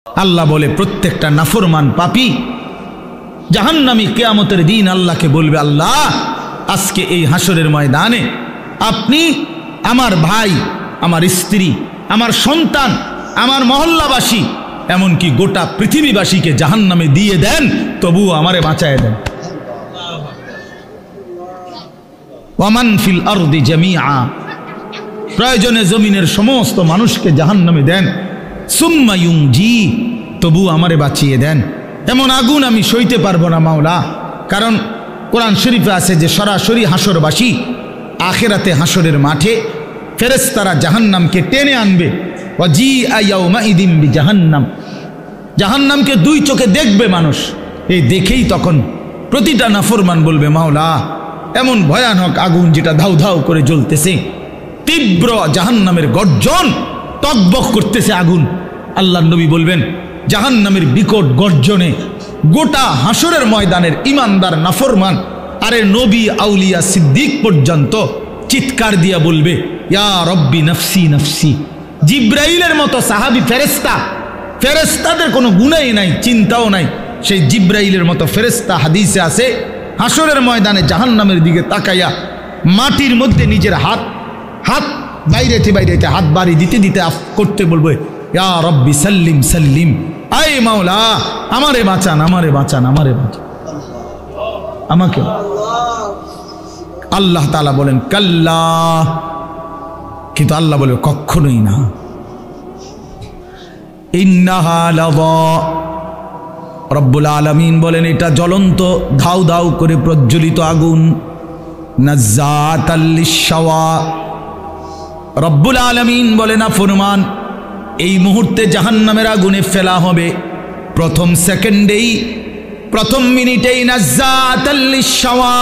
আল্লাহ বলে প্রত্যেকটা নাফরমান পাপী জাহান্নামী কিয়ামতের দিন আল্লাহকে বলবে, আল্লাহ আজকে এই হাসরের ময়দানে আপনি আমার ভাই, আমার স্ত্রী, আমার সন্তান, আমার মহল্লাবাসী, এমনকি গোটা পৃথিবীবাসীকে জাহান্নামে দিয়ে দেন, তবুও আমারে বাঁচায় দেন। ওয়ামান ফিল আরদি জামিআ, প্রয়োজনে জমিনের সমস্ত মানুষকে জাহান্নামে দেন, সুম্মা ইউনজি, তবু আমারে বাঁচিয়ে দেন। এমন আগুন আমি সইতে পারবো না মাওলা। কারণ কোরআন শরীফে আছে যে সরাসরি হাসরবাসী আখিরাতে হাসরের মাঠে ফেরেশতারা জাহান্নামকে টেনে আনবে। ওয়াজিআ ইয়াউমাইদিন বিজাহান্নাম, জাহান্নামকে দুই চোখে দেখবে মানুষ। এই দেখেই তখন প্রতিটা নাফরমান বলবে, মাওলা এমন ভয়ানক আগুন যেটা ধাউ ধাউ করে জ্বলতেছে, তীব্র জাহান্নামের গর্জন, টকবক করতেছে আগুন। আল্লাহর নবী বলবেন, জাহান্নামের বিকট গর্জনে গোটা হাসরের ময়দানের ইমানদার নাফরমান, আরে নবী আউলিয়া সিদ্দিক পর্যন্ত চিৎকার দিয়া বলবে, ইয়া রব্বি নফসি নফসি। জিব্রাইলের মতো সাহাবী ফেরেশতা, ফেরেশতাদের কোনো গুনাই নাই, চিন্তাও নাই, সেই জিব্রাইলের মতো ফেরেশতা হাদিসে আছে হাসরের ময়দানে জাহান্নামের দিকে তাকাইয়া মাটির মধ্যে নিজের হাত বাইরেতে হাত বাড়ি দিতে দিতে করতে বলবে, ইয়া রব্বি সাল্লিম সাল্লিম, আয় মাওলা আমারে বাঁচান, আমারে বাঁচান, আমারে বাঁচান, আমাকে। আল্লাহ তাআলা বলেন কাল্লা, কিন্তু আল্লাহ বলে কখনোই না। ইন্নাহা লাযা, রব্বুল আলামিন বলেন এটা জ্বলন্ত ধাউ ধাউ করে প্রজ্বলিত আগুন। নাজ্জাতাল লিশ-শাওয়া, রব্বুল আলামিন বলেন নাফরমান এই মুহূর্তে জাহান্নামের আগুনে ফেলা হবে, প্রথম সেকেন্ডেই, প্রথম মিনিটেই নাজ্জাতাল লিশ-শাওয়া,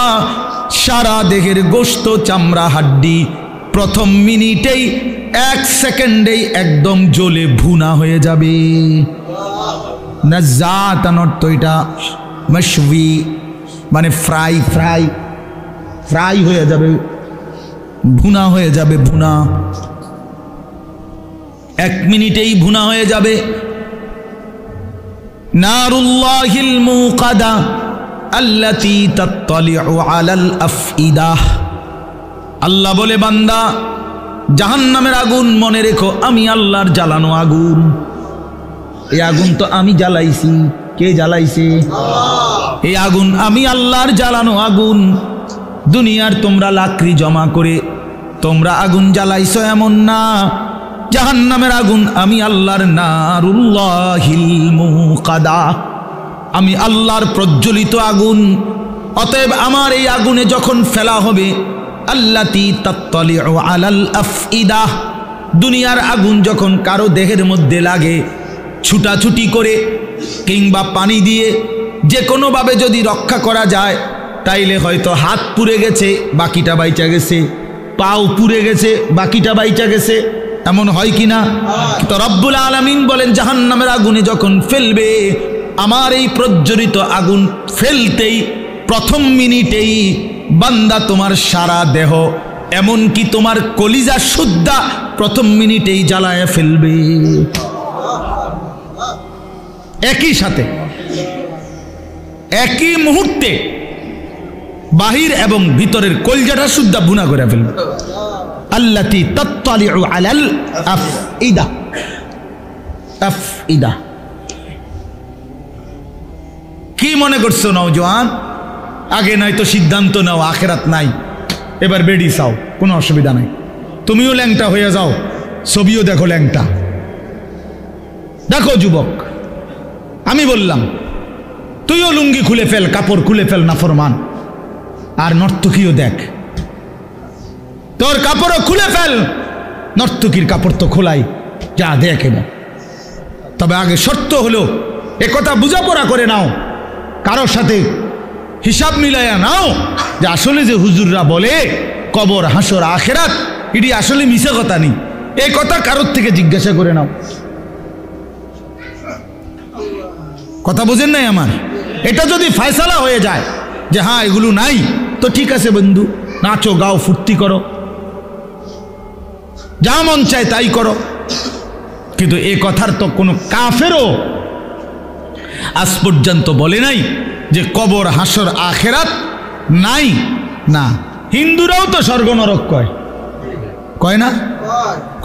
সারা দেহের গোশত চামড়া হাড্ডি প্রথম মিনিটেই, এক সেকেন্ডেই একদম জ্বলে ভুনা হয়ে যাবে। নাজ্জাতান অর্থ এটা মাশওয়ি, মানে ফ্রাই ফ্রাই ফ্রাই হয়ে যাবে, ভুনা হয়ে যাবে, ভুনা এক মিনিটেই ভুনা হয়ে যাবে। নারুল্লাহিল মুকাদা আল্লাতী তাত্তালিউ আলাল আফইদাহ, আল্লাহ বলে বান্দা জাহান্নামের আগুন মনে রেখো আমি আল্লাহর জ্বালানো আগুন। এই আগুন তো আমি জ্বালাইছি। কে জ্বালাইছে? এই আগুন আমি আল্লাহর জ্বালানো আগুন। দুনিয়ার তোমরা লাকড়ি জমা করে তোমরা আগুন জ্বালাইছো এমন না, জাহান্নামের আগুন আমি আল্লাহর, নারুল্লাহিল মুকাদা, আমি আল্লাহর প্রজ্বলিত আগুন। অতএব আমার এই আগুনে যখন ফেলা হবে, আল্লাতী তাত্তালিউ আলাল আফইদাহ, দুনিয়ার আগুন যখন কারো দেহের মধ্যে লাগে, ছুটাছুটি করে কিংবা পানি দিয়ে যে কোনোভাবে যদি রক্ষা করা যায়, তাইলে হয়তো হাত পুড়ে গেছে বাকিটা বাইচা গেছে, পাও পুড়ে গেছে বাকিটা বাইচা গেছে, এমন হয় কি না? তো রব্বুল আলামিন বলেন জাহান্নামের আগুনে যখন ফেলবে, আমার এই প্রজ্বলিত আগুন ফেলতেই প্রথম মিনিটেই বান্দা তোমার সারা দেহ, এমনকি তোমার কলিজা সুদ্ধা প্রথম মিনিটেই জ্বালায় ফেলবে। একই সাথে একই মুহূর্তে বাহির এবং ভিতরের কলজাটা সুদ্ধা ভুনা করে ফেলবে। আল্লাতী তাত্তালিউ আলাল আফইদা, আফইদা। কি মনে করছো নওজোয়ান? আগে নয়তো সিদ্ধান্ত নাও আখিরাত নাই, এবার বেডি চাও, কোনো অসুবিধা নাই। তুমিও ল্যাংটা হয়ে যাও, ছবিও দেখো ল্যাংটা। দেখো যুবক, আমি বললাম তুইও লুঙ্গি খুলে ফেল, কাপড় খুলে ফেল নাফরমান, আর নর্তকীও দেখ, তোর কাপড়ও খুলে ফেল, নর্তকীর কাপড় তো খোলাই, যা দেখ এবার। তবে আগে শর্ত হলো একথা বুঝাপড়া করে নাও, কারোর সাথে হিসাব মিলাইয়া নাও যে আসলে যে হুজুররা বলে কবর হাসর আখিরাত, এটি আসলে মিছা কথা নেই, এই কথা কারোর থেকে জিজ্ঞাসা করে নাও। কথা বুঝেন নাই আমার? এটা যদি ফয়সালা হয়ে যায় যে হ্যাঁ এগুলো নাই, তো ঠিক আছে বন্ধু, নাচো গাও ফুর্তি করো, যা মন চায় তাই করো, কিন্তু এ কথার তো কোনো কাফেরও আজ পর্যন্ত বলে নাই যে কবর, হাসর, আখেরাত নাই। না, হিন্দুরাও তো স্বর্গ নরক কয়, কয় না?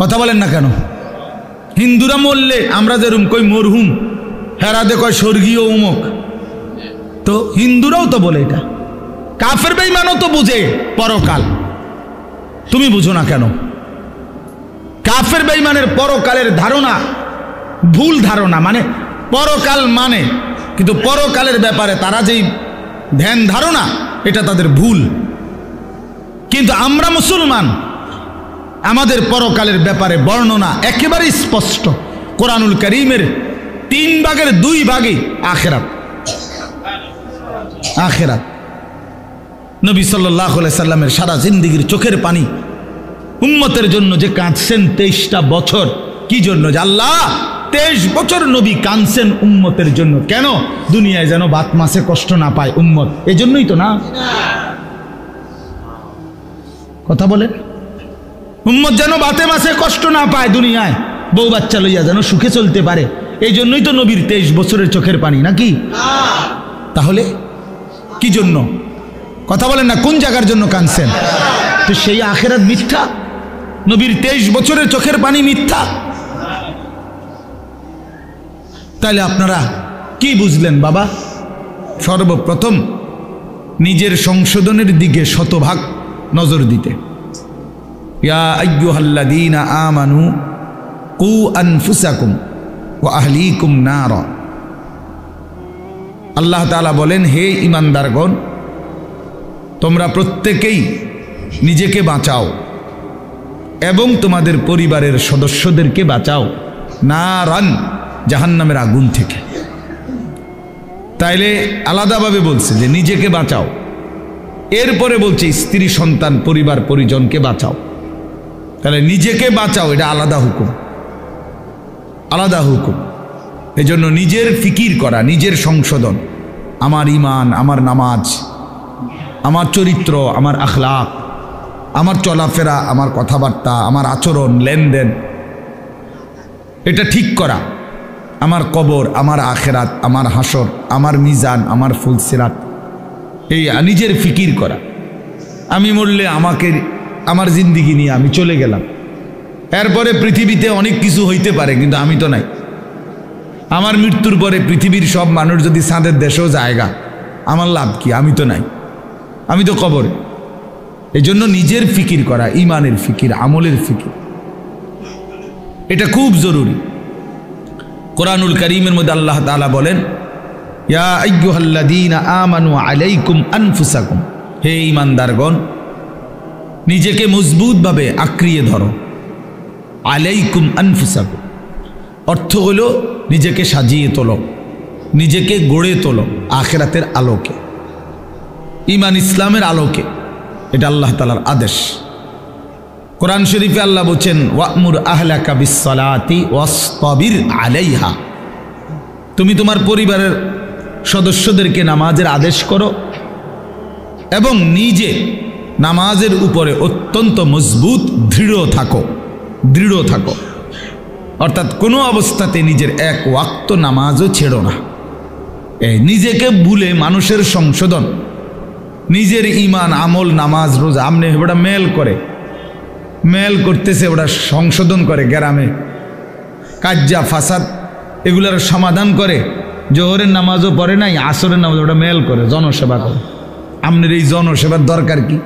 কথা বলেন না কেন? হিন্দুরা মরলে আমরা যেরকম কই মরহুম, হেরাদে কয় স্বর্গীয় উমুক। তো হিন্দুরাও তো বলে এটা। কাফের বেঈমানও তো বুঝে পরকাল, তুমি বুঝো না কেন? কাফের বেঈমানের পরকালের ধারণা ভুল ধারণা, মানে পরকাল মানে, কিন্তু পরকালের ব্যাপারে তারা যেই ধ্যান ধারণা এটা তাদের ভুল। কিন্তু আমরা মুসলমান, আমাদের পরকালের ব্যাপারে বর্ণনা একেবারে স্পষ্ট। কোরআনুল কারীমের 3 ভাগের 2 ভাগে আখিরাত। আখিরাত নবী সাল্লাল্লাহু আলাইহি সাল্লামের সারা জিন্দেগীর চোখের পানি উম্মতের জন্য যে কাঁদছেন 23টা বছর। কি জন্য? যে আল্লাহ 23 বছর নবী কাঁদছেন উম্মতের জন্য। কেন? দুনিয়ায় যেন বাত মাসে কষ্ট না পায় উম্মত, এজন্যই তো না? কথা বলেন। উম্মত যেন বাতে মাসে কষ্ট না পায়, দুনিয়ায় বউ বাচ্চা লইয়া যেন সুখে চলতে পারে, এই জন্যই তো নবীর 23 বছরের চোখের পানি, নাকি? তাহলে কি জন্য? কথা বলেন না, কোন জায়গার জন্য কাঁদছেন? তো সেই আখিরাত মিথ্যা, নবীর 23 বছরের চোখের পানি মিথ্যা। তাহলে আপনারা কি বুঝলেন বাবা? সর্বপ্রথম নিজের সংশোধনের দিকে শতভাগ নজর দিতে। ইয়া আইয়ুহাল্লাযীনা আমানু কু আনফুসাকুম ওয়া আহলিকুম নারা। আল্লাহ তাআলা বলেন, হে ঈমানদারগণ, তোমরা প্রত্যেকেই নিজেকে বাঁচাও এবং তোমাদের পরিবারের সদস্যদেরকে বাঁচাও নারান, জাহান্নামের আগুন থেকে। তাইলে আলাদাভাবে বলছে যে নিজেকে বাঁচাও, এরপরে বলছে স্ত্রী, সন্তান, পরিবার পরিজনকে বাঁচাও। তাহলে নিজেকে বাঁচাও, এটা আলাদা হুকুম, আলাদা হুকুম। এজন্য নিজের ফিকির করা, নিজের সংশোধন, আমার ঈমান, আমার নামাজ, আমার চরিত্র, আমার আখলাক, আমার চলাফেরা, আমার কথাবার্তা, আমার আচরণ, লেনদেন, এটা ঠিক করা। আমার কবর, আমার আখেরাত, আমার হাসর, আমার মিজান, আমার ফুলসিরাত, এই নিজের ফিকির করা। আমি মরলে আমাকে, আমার জিন্দিগি নিয়ে আমি চলে গেলাম, এরপরে পৃথিবীতে অনেক কিছু হইতে পারে, কিন্তু আমি তো নাই। আমার মৃত্যুর পরে পৃথিবীর সব মানুষ যদি চাঁদের দেশেও জায়গা, আমার লাভ কি? আমি তো নাই, আমি তো কবরে। এই জন্য নিজের ফিকির করা, ইমানের ফিকির, আমলের ফিকির, এটা খুব জরুরি। কোরআনুল কারীমের মধ্যে আল্লাহ তাআলা বলেন, ইয়া আইয়ুহাল্লাযীনা আমানু আলাইকুম আনফুসাকুম, হে ঈমানদারগণ, নিজেকে মজবুতভাবে আঁকড়িয়ে ধরো। আলাইকুম আনফুসাকুম অর্থ হলো নিজেকে সাজিয়ে তোলো, নিজেকে গড়ে তোলো আখিরাতের আলোকে, ঈমান ইসলামের আলোকে। এটা আল্লাহ তাআলার আদেশ। কোরআন শরীফে আল্লাহ বলেন, ওয়া'মুর আহলাকা বিস-সালাতি ওয়াসতাবির আলাইহা, তুমি তোমার পরিবারের সদস্যদেরকে নামাজের আদেশ করো এবং নিজে নামাজের উপরে অত্যন্ত মজবুত দৃঢ় থাকো, দৃঢ় থাকো। অর্থাৎ কোনো অবস্থাতে নিজের এক ওয়াক্ত নামাজও ছেড়ো না। এই নিজেকে ভুলে মানুষের সংশোধন, নিজের ঈমান, আমল, নামাজ, রোজা, আমনে ওটা মেল করে, মেল করতেছে, ওটা সংশোধন করে, গ্রামে কাজ্জা ফাসাদ এগুলার সমাধান করে। জোহরের নামাজও পড়ে নাই, আসরের নামাজ, ওটা মেল করে, জনসেবা করে। আপনার এই জনসেবার দরকার কি?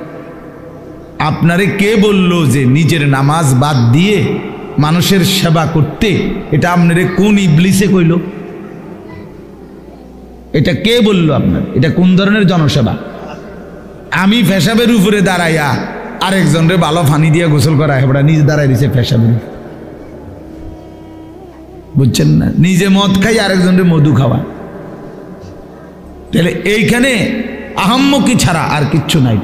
আপনারে কে বলল যে নিজের নামাজ বাদ দিয়ে মানুষের সেবা করতে? এটা আপনারে কোন ইবলিসে কইল? এটা কে বলল আপনার? এটা কোন ধরনের জনসেবা? আমি পেশাবের উপরে দাঁড়াইয়া আরেকজনরে ভালো পানি দিয়ে গোসল করা, ওটা নিজে দাঁড়াই দিছে পেশাবের, বুঝছেন না? নিজে মদ খাই, আরেকজনরে মধু খাওয়া। তাহলে এইখানে আহাম্মকি ছাড়া আর কিচ্ছু নাই।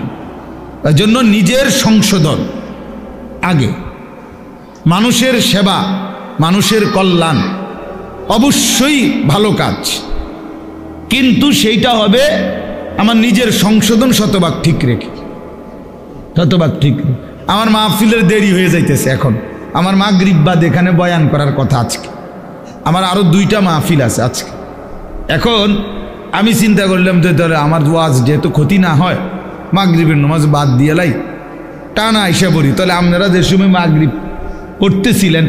তার জন্য নিজের সংশোধন আগে, মানুষের সেবা, মানুষের কল্যাণ অবশ্যই ভালো কাজ, কিন্তু সেইটা হবে আমার নিজের সংশোধন শতভাগ ঠিক রেখে, শতভাগ ঠিক। আমার মাহফিলের দেরি হয়ে যাইতেছে, এখন আমার মাগরিব বাদ এখানে বয়ান করার কথা আজকে, আমার আরও 2টা মাহফিল আছে আজকে। এখন আমি চিন্তা করলাম যে ধরে আমার ওয়াজ যেহেতু ক্ষতি না হয়, মাগরিবের নামাজ বাদ দিয়ে লাই টানা আইসা পড়ি। তাহলে আপনারা যে সময় মাগরিব পড়তেছিলেন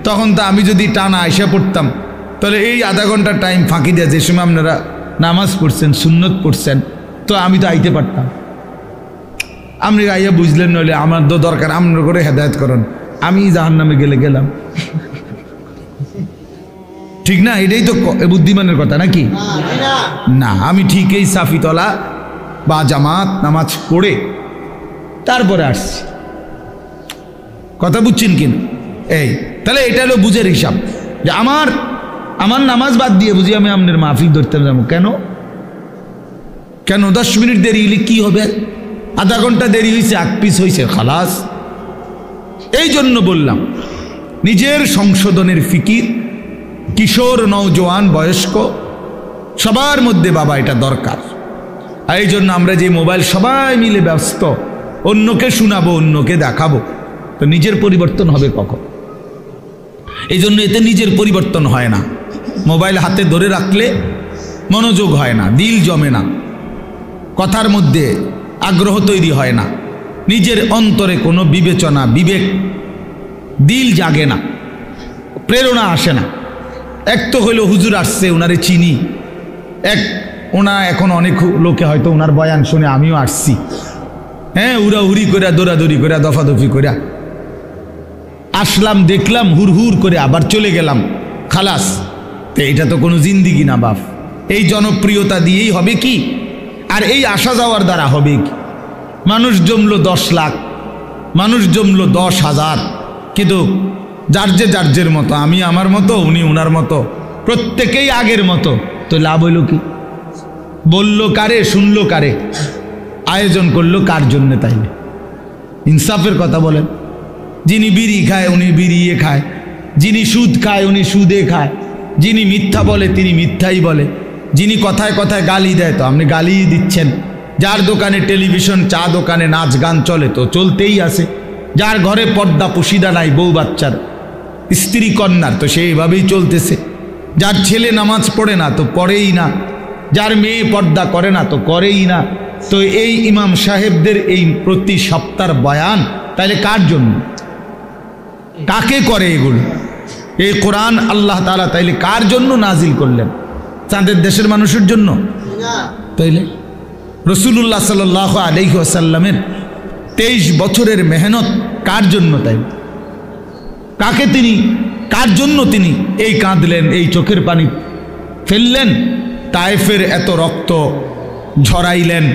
তখন তো আমি যদি টানা আইসা পড়তাম, তাহলে এই আধা ঘন্টা টাইম ফাঁকি দেয় যে সময় আপনারা নামাজ পড়ছেন, সুন্নত পড়ছেন, তো আমি তো আইতে পারতাম। আপনি আইয়া বুঝলেন, নইলে আমার তো দরকার আপনার করে হেদায়েত করেন, আমি জাহান্নামে গেলে গেলাম। ঠিক না? এটাই তো বুদ্ধিমানের কথা নাকি না? আমি ঠিক এই সাফিতলা বা জামাত নামাজ পড়ে তারপরে আসছি, কথা বুঝছেন কিনা? এই তাহলে এটা হলো বুঝের হিসাব যে আমার নামাজ বাদ দিয়ে বুঝি আমি আপনার মাহফিল ধরতে যাবো। কেন কেন 10 মিনিট দেরি হলে কি হবে? আধা ঘন্টা দেরি হয়েছে, 1 পিস হয়েছে, খালাস। এই জন্য বললাম নিজের সংশোধনের ফিকির কিশোর, নওজোয়ান, বয়স্ক সবার মধ্যে বাবা এটা দরকার। আর এই জন্য আমরা যে মোবাইল সবাই মিলে ব্যস্ত, অন্যকে শোনাবো, অন্যকে দেখাবো, তো নিজের পরিবর্তন হবে কখন? এই জন্য এতে নিজের পরিবর্তন হয় না। মোবাইল হাতে ধরে রাখলে মনোযোগ হয় না, দিল জমে না, কথার মধ্যে আগ্রহ তৈরি হয় না, নিজের অন্তরে কোনো বিবেচনা, বিবেক, দিল জাগে না, প্রেরণা আসে না। এক তো হইল হুজুর আসছে, ওনারে চিনি, ওনা এখন অনেক লোকে হয়তো ওনার বয়ান শুনে আমিও আসছি, হ্যাঁ, উড়াউড়ি করে, দৌড়াদৌড়ি করে, দফাদফি করে আসলাম, দেখলাম, হুড় করে আবার চলে গেলাম, খালাস। তো এটা তো কোনো জিন্দিগি না বাপ। এই জনপ্রিয়তা দিয়েই হবে কি? আর এই আসা যাওয়ার দ্বারা হবে কি? মানুষ জমলো 10 লাখ, মানুষ জমলো 10,000, কিন্তু যার মতো, আমি আমার মতো, উনি উনার মতো, প্রত্যেকেই আগের মতো, তো লাভ হইল কি? বললো কারে, শুনলো কারে, আয়োজন করলো কার জন্যে? তাইলে ইনসাফের কথা বলেন। যিনি বিড়ি খায় উনি বিড়িয়ে খায়, যিনি সুদ খায় উনি সুদে খায়, যিনি মিথ্যা বলে তিনি মিথ্যাই বলে, যিনি কথায় কথায় গালি দেয় তো আপনি গালিই দিচ্ছেন, যার দোকানে টেলিভিশন, চা দোকানে নাচ গান চলে তো চলতেই আছে, যার ঘরে পর্দা পুশিদা নাই, বউ বাচ্চার, স্ত্রী কন্যার, তো সেইভাবেই চলতেছে, যার ছেলে নামাজ পড়ে না তো পড়েই না, যার মেয়ে পর্দা করে না তো করেই না। তো এই ইমাম সাহেবদের এই প্রতি সপ্তাহ বয়ান তাহলে কার জন্য? কাকে করে এগুলো? এই কোরআন আল্লাহ তাআলা তাইলে কার জন্য নাজিল করলেন? চাঁদের দেশের মানুষের জন্য? তাইলে রাসূলুল্লাহ সাল্লাল্লাহু আলাইহি ওয়াসাল্লামের 23 বছরের মেহনত কার জন্য? তাই কার জন্য তিনি এই কাঁদলেন, এই চোখের পানি ফেললেন, তায়েফের এত রক্ত ঝরাইলেন,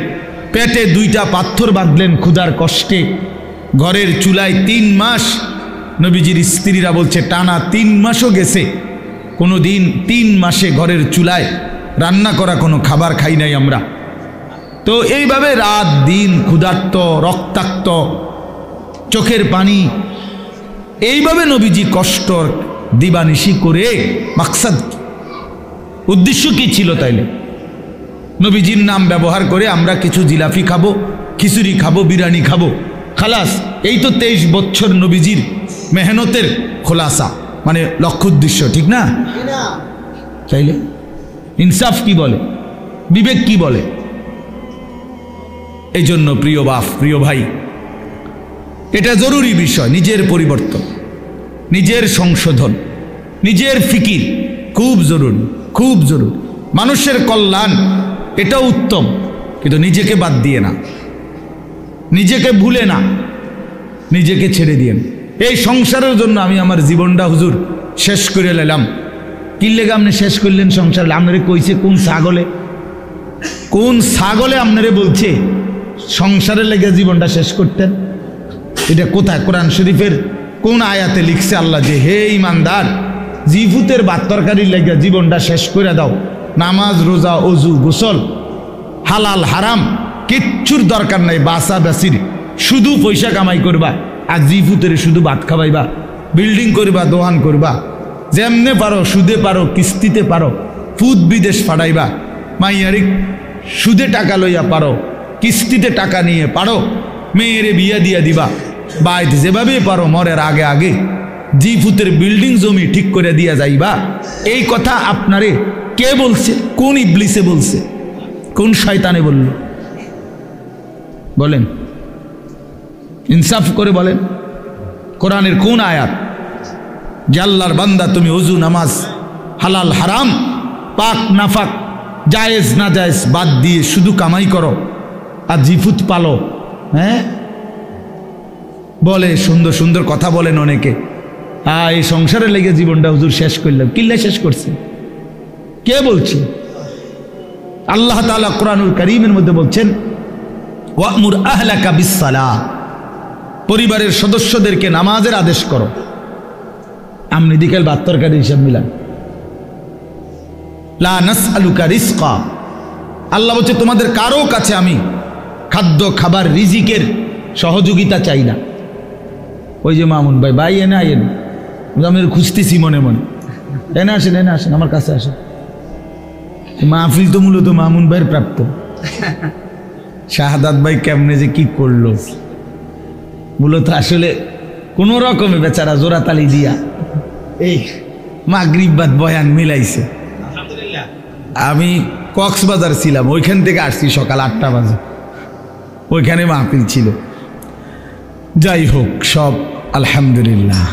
পেটে 2টা পাথর বাঁধলেন ক্ষুধার কষ্টে, ঘরের চুলায় 3 মাস, নবীজির স্ত্রীরা বলছে টানা 3 মাসও গেছে, কোনো দিন 3 মাসে ঘরের চুলায় রান্না করা কোনো খাবার খাই নাই আমরা। তো এইভাবে রাত দিন ক্ষুধার্ত, রক্তাক্ত, চোখের পানি, এইভাবে নবীজি কষ্ট দিবানিশি করে মাকসাদ, উদ্দেশ্য কি ছিল? তাইলে নবীজির নাম ব্যবহার করে আমরা কিছু জিলাপি খাবো, খিচুড়ি খাবো, বিরিয়ানি খাবো, খালাস। এই তো 23 বছর নবীজির মেহনতের খোলাসা, মানে লক্ষ্য উদ্দেশ্য, ঠিক না? তাইলে ইনসাফ কি বলে, বিবেক কি বলে? এই জন্য প্রিয় বাপ, প্রিয় ভাই, এটা জরুরি বিষয়। নিজের পরিবর্তন, নিজের সংশোধন, নিজের ফিকির খুব জরুরি, খুব জরুরি। মানুষের কল্যাণ এটা উত্তম, কিন্তু নিজেকে বাদ দিয়ে না, নিজেকে ভুলে না, নিজেকে ছেড়ে দিয়ে না। এই সংসারের জন্য আমি আমার জীবনটা হুজুর শেষ করে নিলাম। কি লেগে আপনি শেষ করলেন সংসার? আপনারে কইছে কোন ছাগলে আপনারে বলছে সংসারের লেগে জীবনটা শেষ করতেন? এটা কোথায়? কোরআন শরীফের কোন আয়াতে লিখছে আল্লাহ যে হে ইমানদার, জিফুতের ভাত তরকারির লেগে জীবনটা শেষ করে দাও, নামাজ, রোজা, অজু, গোসল, হালাল হারাম কিচ্ছুর দরকার নাই, বাসা বাসির, শুধু পয়সা কামাই করবা আর জিফুতের শুধু ভাত খাওয়াইবা, বিল্ডিং করবা, দোকান করবা, যেমনে পারো সুদে পারো, কিস্তিতে পারো, ফুদ বিদেশ ফাটাইবা, মাইয়ারি সুদে টাকা লইয়া পারো, কিস্তিতে টাকা নিয়ে পারো, মেয়েরে বিয়া দিয়া দিবা, বাইতে যেভাবেই পারো মরের আগে আগে জি ফুটের বিল্ডিং জমি ঠিক করে দিয়া যাইবা, এই কথা আপনারে কে বলছে? কোন ইবলিসে বলছে? কোন শয়তানে বলল? বলেন, ইনসাফ করে বলেন, কোরআনের কোন আয়াত যে আল্লাহর বান্দা তুমি ওযু নামাজ হালাল হারাম পাক নাফাক জায়েজ না জায়েজ বাদ দিয়ে শুধু কামাই করো আর জিফুত পালো? হ্যাঁ, বলে সুন্দর সুন্দর কথা বলেন অনেকে, এই সংসারে লেগে জীবনটা হুজুর শেষ করলাম। কিল্লা শেষ করছে? কে বলছে? আল্লাহ তাআলা কোরআনুল কারীমের মধ্যে বলছেন, ওয়া'মুর আহলাকা বিস-সালাহ, পরিবারের সদস্যদেরকে নামাজের আদেশ করো। আমনি দিকেল ভাত তরকারি হিসাব মিলান। লা নাসআলুকা রিজকা, আল্লাহ বলছে তোমাদের কারো কাছে আমি খাদ্য খাবার রিজিকের সহযোগিতা চাই না। ওই যে মামুন ভাই, ভাই এনে আইন, আমি খুঁজতেছি মনে মনে, এনে আসেন, এনে আসেন, আমার কাছে আসেন। মাহফিল তো মূলত মামুন ভাইয়ের প্রাপ্ত। শাহাদাত ভাই কেমনে যে কি করলো, মূলত আসলে কোন রকমে বেচারা জোড়াতালি দিয়া এই মাগরিব বাদ বয়ান মিলাইছে। আমি কক্সবাজার ছিলাম, ওইখান থেকে আসছি সকাল 8টা বাজে, ওইখানে মাহফিল ছিল। যাই হোক, সব আলহামদুলিল্লাহ,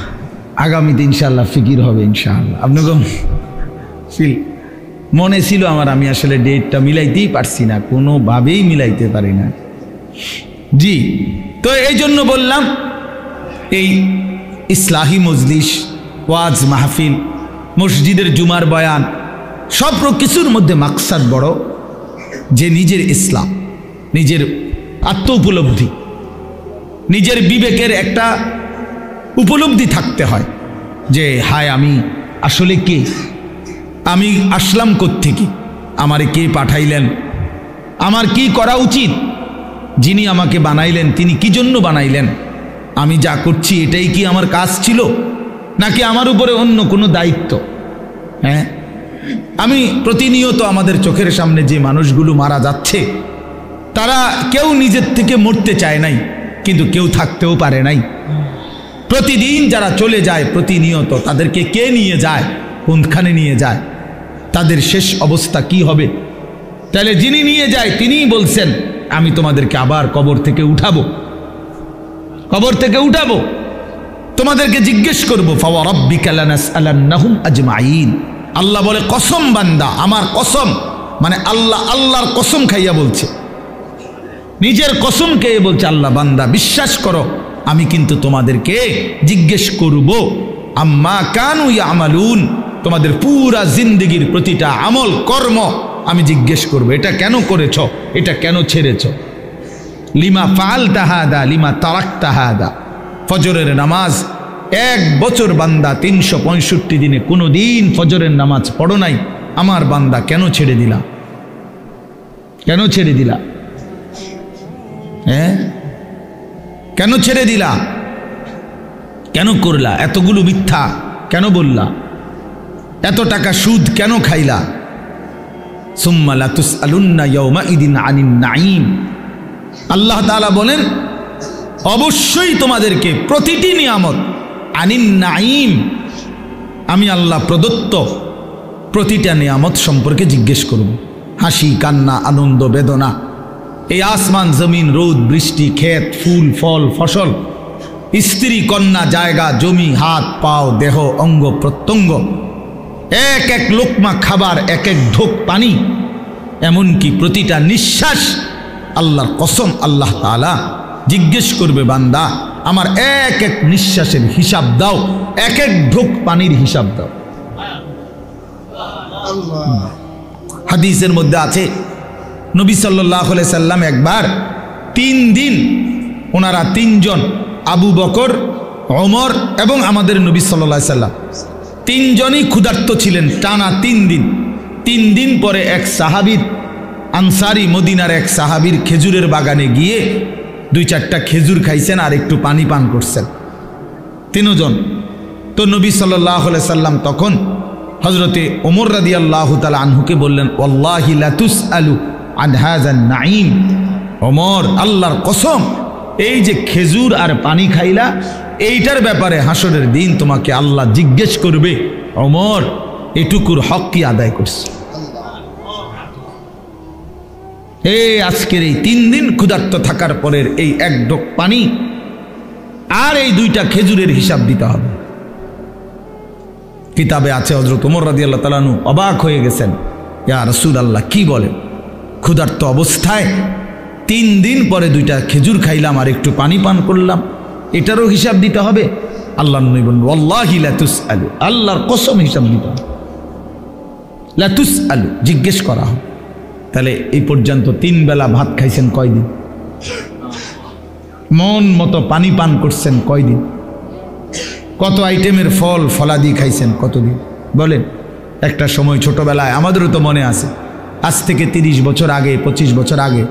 আগামীতে ইনশাআল্লাহ ফিকির হবে ইনশাআল্লাহ। আপনাকে ফিল মনে ছিল আমার, আমি আসলে ডেটটা মিলাইতেই পারছি না, কোনোভাবেই মিলাইতে পারি না। জি, তো এই জন্য বললাম, এই ইসলাহি মজলিস, ওয়াজ মাহফিল, মসজিদের জুমার বয়ান, সব কিছুর মধ্যে মাকসাদ বড় যে নিজের ইসলাম, নিজের আত্ম উপলব্ধি, নিজের বিবেকের একটা উপলব্ধি থাকতে হয় যে হায় আমি আসলে কে, আমি আসলাম কোত্থেকে, আমারে কে পাঠাইলেন, আমার কি করা উচিত, যিনি আমাকে বানাইলেন তিনি কি জন্য বানাইলেন, আমি যা করছি এটাই কি আমার কাজ ছিল নাকি আমার উপরে অন্য কোনো দায়িত্ব। হ্যাঁ, আমি প্রতিনিয়ত আমাদের চোখের সামনে যে মানুষগুলো মারা যাচ্ছে, তারা কেউ নিজের থেকে মরতে চায় নাই, কিন্তু কেউ থাকতেও পারে নাই। প্রতিদিন যারা চলে যায় প্রতিনিয়ত, তাদেরকে কে নিয়ে যায়, কোনখানে নিয়ে যায়, তাদের শেষ অবস্থা কি হবে? তাহলে যিনি নিয়ে যায় তিনিই বলছেন আমি তোমাদেরকে আবার কবর থেকে উঠাবো, কবর থেকে উঠাবো, তোমাদেরকে জিজ্ঞেস করবো। ফাওয়ারাব্বিকা লানাসআলান্নাহুম আজমাইন, আল্লাহ বলে কসম বান্দা, আমার কসম, মানে আল্লাহ আল্লাহর কসম খাইয়া বলছে, নিজের কসম খেয়ে বলছে আল্লাহ, বান্দা বিশ্বাস করো আমি কিন্তু তোমাদেরকে জিজ্ঞেস করব, আম্মা কানু ইয়ামালুন, তোমাদের পুরা জিন্দেগির প্রতিটা আমল কর্ম আমি জিজ্ঞেস করব, এটা কেন করেছ, এটা কেন ছেড়েছ, লিমা ফাআলতা হাদা লিমা তারাকতা হাদা। ফজরের নামাজ 1 বছর বান্দা 365 দিনে কোনো দিন ফজরের নামাজ পড়ো নাই, আমার বান্দা কেন ছেড়ে দিলা, কেন ছেড়ে দিলা? হ্যাঁ, কেন ছেড়ে দিলা, কেন করলা, এতগুলো মিথ্যা কেন বললা, এত টাকা সুদ কেন খাইলা? সুম্মা লাতুসআলুন্না ইয়াওমাইদিন আনিন নাঈম, আল্লাহ তাআলা বলেন অবশ্যই তোমাদেরকে প্রতিটি নিয়ামত, আনিন নাঈম, আমি আল্লাহ প্রদত্ত প্রতিটা নিয়ামত সম্পর্কে জিজ্ঞেস করব। হাসি কান্না আনন্দ বেদনা, এই আসমান জমিন রোদ বৃষ্টি ক্ষেত ফুল ফল ফসল, স্ত্রী কন্যা জায়গা জমি হাত পাও দেহ অঙ্গ প্রত্যঙ্গ, এক এক লোকমা খাবার, এক এক ঢোক পানি, এমনকি প্রতিটা নিঃশ্বাস, আল্লাহর কসম আল্লাহ তাআলা জিজ্ঞেস করবে বান্দা আমার এক এক নিঃশ্বাসের হিসাব দাও, এক এক ঢোক পানির হিসাব দাও। হাদিসের মধ্যে আছে নবী সাল্লাল্লাহু আলাইহি সাল্লাম একবার 3 দিন, ওনারা 3 জন, আবু বকর, ওমর এবং আমাদের নবী সাল্লাল্লাহু আলাইহি সাল্লাম 3 জনই ক্ষুধার্ত ছিলেন টানা 3 দিন। 3 দিন পরে এক সাহাবীর, আনসারি মদিনার এক সাহাবীর খেজুরের বাগানে গিয়ে 2-4টা খেজুর খাইছেন আর একটু পানি পান করছেন, 3 জন। তো নবী সাল্লাল্লাহু আলাইহি সাল্লাম তখন হযরতে ওমর রাদিয়াল্লাহু তাআলা আনহুকে বললেন, ওয়াল্লাহি লা তুসআলু আন হাযান নাঈম, ওমর আল্লাহর কসম এই যে খেজুর আর পানি খাইলা এইটার ব্যাপারে হাসরের দিন তোমাকে আল্লাহ জিজ্ঞেস করবে, ওমর এটুকুর হক কি আদায় করছে? এই আজকের এই 3 দিন ক্ষুধার্ত থাকার পরের এই এক ঢোক পানি আর এই 2টা খেজুরের হিসাব দিতে হবে। কিতাবে আছে হযরত ওমর রাদিয়াল্লাহু তাআলা আনহু অবাক হয়ে গেছেন, ইয়া রাসূলুল্লাহ কি বলেন, ক্ষুধার্ত অবস্থায় 3 দিন পরে 2টা খেজুর খাইলাম আর একটু পানি পান করলাম, এটারও হিসাব দিতে হবে? আল্লাহর নবী বলেন, ওয়াল্লাহি লা তুসআলু, আল্লাহর কসম হিসাব দিতে হবে, লা তুসআলু, জিজ্ঞেস করা হবে। তাহলে এই পর্যন্ত 3 বেলা ভাত খাইছেন কয়দিন? মন মতো পানি পান করছেন কয়দিন? কত আইটেমের ফল ফলাদি খাইছেন কতদিন? বলেন। একটা সময় ছোটবেলায় আমাদেরও তো মনে আছে, আজ থেকে 30 বছর আগে 25 বছর আগে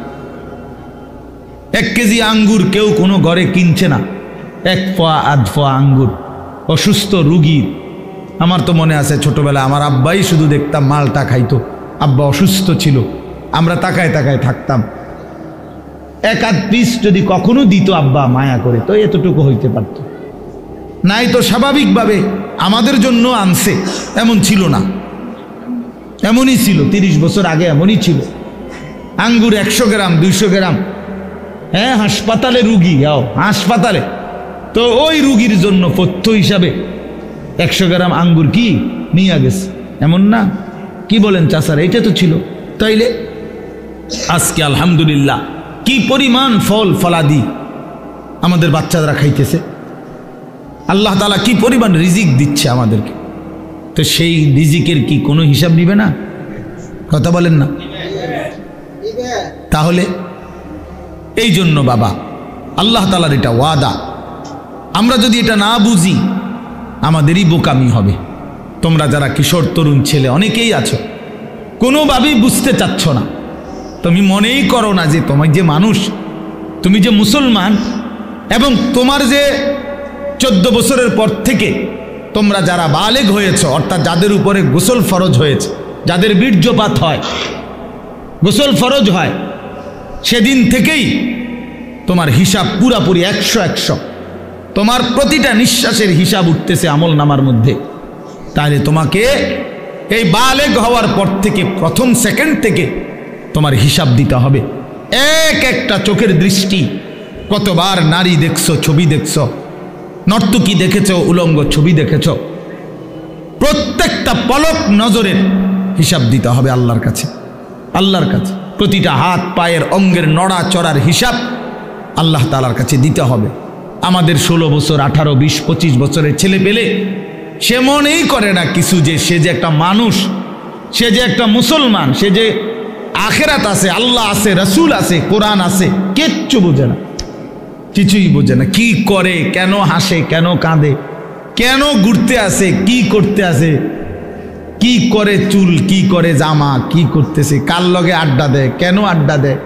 1 কেজি আঙ্গুর কেউ কোনো ঘরে কিনছে না, 1 পোয়া আধ পোয়া আঙ্গুর অসুস্থ রুগী। আমার তো মনে আছে ছোটবেলায় আমার আব্বাই শুধু দেখতাম মালটা খাইতো, আব্বা অসুস্থ ছিল, আমরা তাকায় তাকায় থাকতাম। 1 আধ পিস যদি কখনো দিত আব্বা মায়া করে, তো এতটুকু হইতে পারত, নাই তো স্বাভাবিকভাবে আমাদের জন্য আনছে, এমন ছিল না, এমনই ছিল 30 বছর আগে, এমনই ছিল। আঙ্গুর 100 গ্রাম 200 গ্রাম, হ্যাঁ হাসপাতালে রুগী, হাসপাতালে তো ওই রুগীর জন্য পথ্য হিসাবে 100 গ্রাম আঙ্গুর কি নিয়ে গেছে, এমন না? কি বলেন চাচারা, এটা তো ছিল। তাইলে আজকে আলহামদুলিল্লাহ কি পরিমাণ ফল ফলাদি আমাদের বাচ্চারা খাইতেছে, আল্লাহ তাআলা কি পরিমাণ রিজিক দিচ্ছে আমাদেরকে, তো সেই রিজিকের কি কোনো হিসাব নিবে না? কথা বলেন না? তাহলে এই জন্য বাবা আল্লাহ তাআলার এটা ওয়াদা, আমরা যদি এটা না বুঝি আমাদেরই বোকামি হবে। তোমরা যারা কিশোর তরুণ ছেলে অনেকেই আছো, কোনোভাবেই বুঝতে চাচ্ছ না, তুমি মনেই করো না যে তোমার যে মানুষ, তুমি যে মুসলমান, এবং তোমার যে 14 বছরের পর থেকে তোমরা যারা বালেগ হয়েছ, অর্থাৎ যাদের উপরে গোসল ফরজ হয়েছে, যাদের বীর্যপাত হয়, গোসল ফরজ হয়, সেদিন থেকেই তোমার হিসাব পুরাপুরি 100 তোমার প্রতিটা নিঃশ্বাসের হিসাব উঠতেছে আমল নামার মধ্যে। তাহলে তোমাকে এই বালেগ হওয়ার পর থেকে প্রথম সেকেন্ড থেকে তোমার হিসাব দিতে হবে। একটা চোখের দৃষ্টি, কতবার নারী দেখছো, ছবি দেখছো, নর্তকী দেখেছো, উলঙ্গ ছবি দেখেছো, প্রত্যেকটা পলক নজরের হিসাব দিতে হবে আল্লাহর কাছে। আল্লাহর কাছে প্রতিটা হাত পায়ের অঙ্গের নড়া চড়ার হিসাব আল্লাহ তাআলার কাছে দিতে হবে। আমাদের 16 বছর 18 20 25 বছরের ছেলে পেলে সে মনেই করে না কিছু, যে সে যে একটা মানুষ, সে যে একটা মুসলমান, সে যে আখেরাত আছে, আল্লাহ আছে, রাসূল আছে, কোরআন আছে, কিচ্ছু বোঝে না, কিছুই বোঝে না। কি করে, কেন হাসে, কেন কাঁদে, কেন ঘুরতে আসে, কি করতে আসে, কি করে চুল, কি করে জামা, কি করতেছে, কার লগে আড্ডা দেয়, কেন আড্ডা দেয়,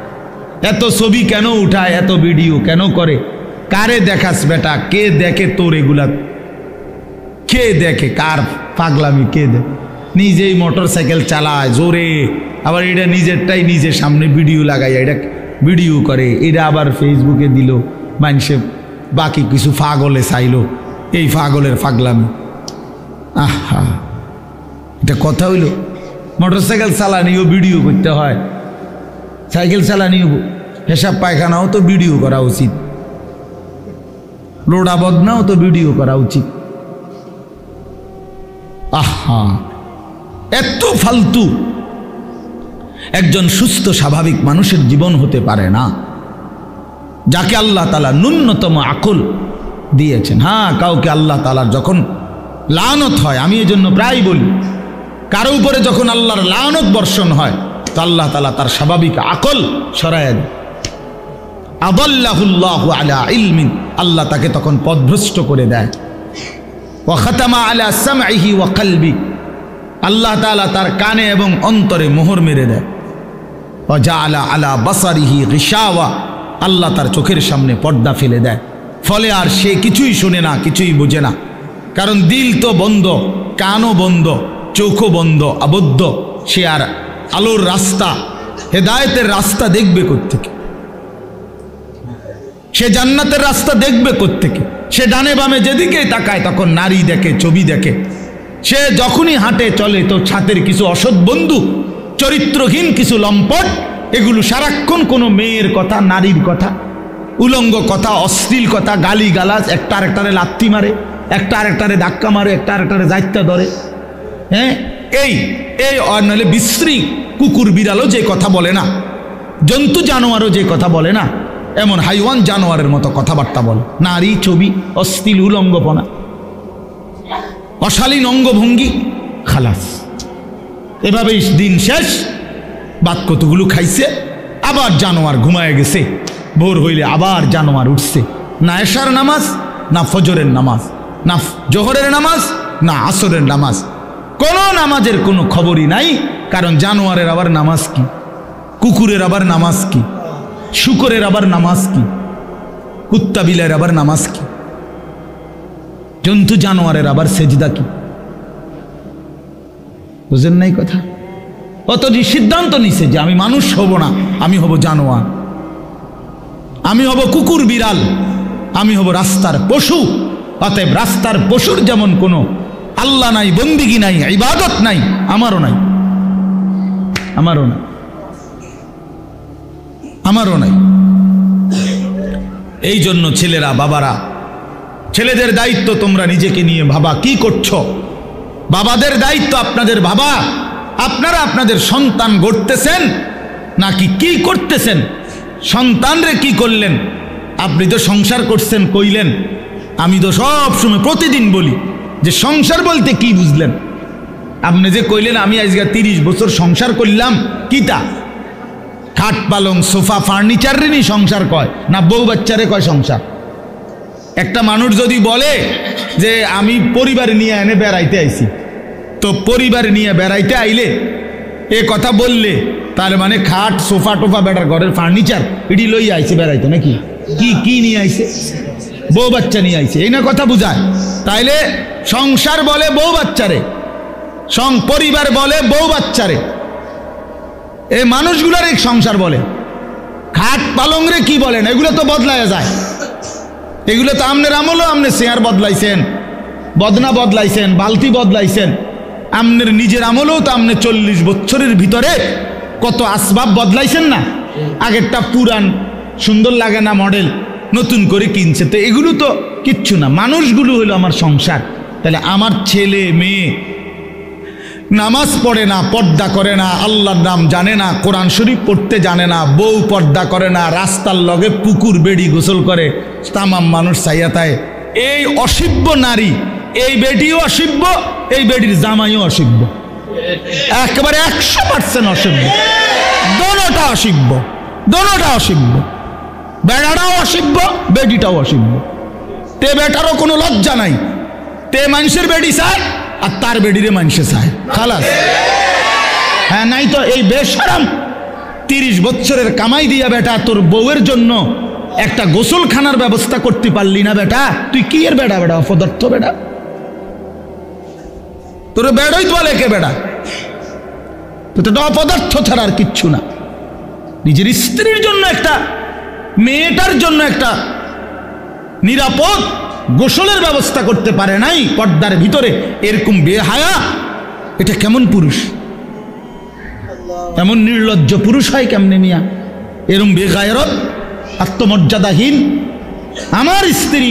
এত ছবি কেন উঠায়, এত ভিডিও কেন করে, কারে দেখাস বেটা, কে দেখে তোর এগুলা, কে দেখে, কার পাগলামি কে দেখে? নিজেই মোটর সাইকেল চালায় জোরে, আবার এটা নিজেরটাই নিজের সামনে ভিডিও লাগাইয়া এটা ভিডিও করে, এটা আবার ফেসবুকে দিল, মানুষে বাকি কিছু পাগলে চাইলো, এই পাগলের পাগলামি। আহা, এটা কথা হইল? মোটর সাইকেল চালানিও ভিডিও করতে হয়, সাইকেল চালানিও, পেশাব পায়খানাও তো ভিডিও করা উচিত, লোডা বদনাও তো ভিডিও করা উচিত। আহা, এত ফালতু একজন সুস্থ স্বাভাবিক মানুষের জীবন হতে পারে না, যাকে আল্লাহ তাআলা ন্যূনতম আকল দিয়েছেন। হ্যাঁ, কাউকে আল্লাহ তাআলার যখন লানত হয়, আমি এই জন্য প্রায় বলি, কারো উপরে যখন আল্লাহর লানত বর্ষণ হয় তো আল্লাহ তাআলা তার স্বাভাবিক আকল সরায় দেয়। আদাল্লাহুল্লাহু আলা ইলমিন, আল্লাহ তাকে তখন পথভ্রষ্ট করে দেয়। ওয়া খাতামা আলা সামঈহি ওয়া কলবি, আল্লাহ তাআলা তার কানে এবং অন্তরে মোহর মেরে দেয়। ওয়া জাআলা আলা বাসারিহি গিশাওয়া, আল্লাহ তার চোখের সামনে পর্দা ফেলে দেয়, ফলে আর সে কিছুই শোনে না, কিছুই বোঝে না, কারণ দিল তো বন্ধ, কানও বন্ধ, চোখও বন্ধ, আবদ্ধ। সে আর আলোর রাস্তা, হেদায়েতের রাস্তা দেখবে কোত্থেকে? সে জান্নাতের রাস্তা দেখবে কোত্থেকে? সে ডানে বামে যেদিকেই তাকায় তখন নারী দেখে, ছবি দেখে। সে যখনই হাঁটে চলে তো ছাতের কিছু অসৎ বন্ধু, চরিত্রহীন কিছু লম্পট, এগুলো সারাক্ষণ কোনো মেয়ের কথা, নারীর কথা, উলঙ্গ কথা, অশ্লীল কথা, গালি গালাজ, একটা আরেকটারে লাথি মারে, একটা আরেকটারে ধাক্কা মারে, একটা আরেকটারে দায়িত্ব ধরে। হ্যাঁ, এই নইলে বিশ্রী কুকুর বিড়ালও যে কথা বলে না, জন্তু জানোয়ারও যে কথা বলে না, এমন হাইওয়ান জানোয়ারের মতো কথাবার্তা বলে। নারী, ছবি, অশ্লীল উলঙ্গপনা, অশালীন অঙ্গভঙ্গি, খালাস। এভাবেই দিন শেষ। বাদ কতগুলো খাইছে, আবার জানোয়ার ঘুমায় গেছে। ভোর হইলে আবার জানোয়ার উঠছে। না এশার নামাজ, না ফজরের নামাজ, না জোহরের নামাজ, না আসরের নামাজ, কোনো নামাজের কোনো খবরই নাই। কারণ জানোয়ারের আবার নামাজ কি, কুকুরের আবার নামাজ কি, শুকরের আবার নামাজ কি, কুত্তা বিলের আবার নামাজ কি, জন্তু জানোয়ারের আবার সেজদা কি? বুঝেন নাই কথা? অতটি সিদ্ধান্ত নিছে যে আমি মানুষ হব না, আমি হব জানোয়ার, আমি হব কুকুর বিড়াল, আমি হব রাস্তার পশু। অতএব রাস্তার পশুর যেমন কোনো আল্লাহ নাই, বন্দিগি নাই, ইবাদত নাই, আমারও নাই, আমারও নাই, আমারও নাই। এই জন্য ছেলেরা, বাবারা, ছেলেদের দায়িত্ব তোমরা নিজেকে নিয়ে ভাবা কি করছো। বাবাদের দায়িত্ব আপনাদের ভাবা আপনারা আপনাদের সন্তান গড়তেছেন নাকি কি করতেছেন। সন্তানরে কি করলেন? আপনি তো সংসার করছেন কইলেন। আমি তো সব সময় প্রতিদিন বলি যে সংসার বলতে কি বুঝলেন? আপনি যে কইলেন আমি আজকে 30 বছর সংসার করলাম, কিটা? খাট পালং সোফা ফার্নিচার রেনি সংসার কয় না বউ বাচ্চারে কয় সংসার? একটা মানুষ যদি বলে যে আমি পরিবার নিয়ে এনে বেড়াইতে আইছি, তো পরিবার নিয়ে বেড়াইতে আইলে এ কথা বললে তার মানে খাট সোফা টোফা বেটার ঘরের ফার্নিচার এটি লই আইছে বেড়াইতে নাকি? কি কি নিয়ে আইছে? বউ বাচ্চা নিয়ে আইছে, এই না কথা বুঝায়। তাইলে সংসার বলে বউ বাচ্চারে, পরিবার বলে বউ বাচ্চারে, এই মানুষগুলার এক সংসার বলে। খাট পালংরে কি বলেন? এগুলো তো বদলায় যায়। এগুলো তো আমনের আমলও আমনে চেয়ার বদলাইছেন, বদনা বদলাইছেন, বালতি বদলাইছেন। আমনের নিজের আমলেও তো আমনে 40 বছরের ভিতরে কত আসবাব বদলাইছেন না? আগেরটা পুরান, সুন্দর লাগে না মডেল, নতুন করে কিনছে। তো এগুলো তো কিচ্ছু না, মানুষগুলো হলো আমার সংসার। তাহলে আমার ছেলে মেয়ে নামাজ পড়ে না, পর্দা করে না, আল্লাহর নাম জানে না, কোরআন শরীফ পড়তে জানে না, বউ পর্দা করে না, রাস্তার লগে পুকুর বেড়ি গোসল করে, তামাম মানুষ চাইয়াতায়। এই অসিব্য নারী, এই বেডিও অসিব্য, এই বেডির জামাইও অসিব্য, একেবারে 100% অসিব্য। দোনোটা অসিব্য, দোনোটা অসিব্য। বেড়াটাও অসিব্য, বেডিটাও অসিব্য। তে বেটারও কোনো লজ্জা নাই, তে মানুষের বেডি চায় আর তার বেডিরে মানুষে চায়, খালাস। হ্যাঁ, নাই তো এই বেশরম 30 বছরের কামাই দিয়া বেটা তোর বউয়ের জন্য একটা গোসলখানার ব্যবস্থা করতে পারলি না বেটা, তুই কি এর বেটা? বেটা অপদার্থ বেটা, তোর বেড়ই তো লেখে বেটা, তো অপদার্থ ছাড়া আর কিচ্ছু না। নিজের স্ত্রীর জন্য একটা, মেয়েটার জন্য একটা নিরাপদ গোসলের ব্যবস্থা করতে পারে নাই পর্দার ভিতরে, এরকম বেহায়া, এটা কেমন পুরুষ? এমন নির্লজ্জ পুরুষ হয় কেমনে মিয়া? এরকম বেগায়রত, আত্মমর্যাদাহীন। আমার স্ত্রী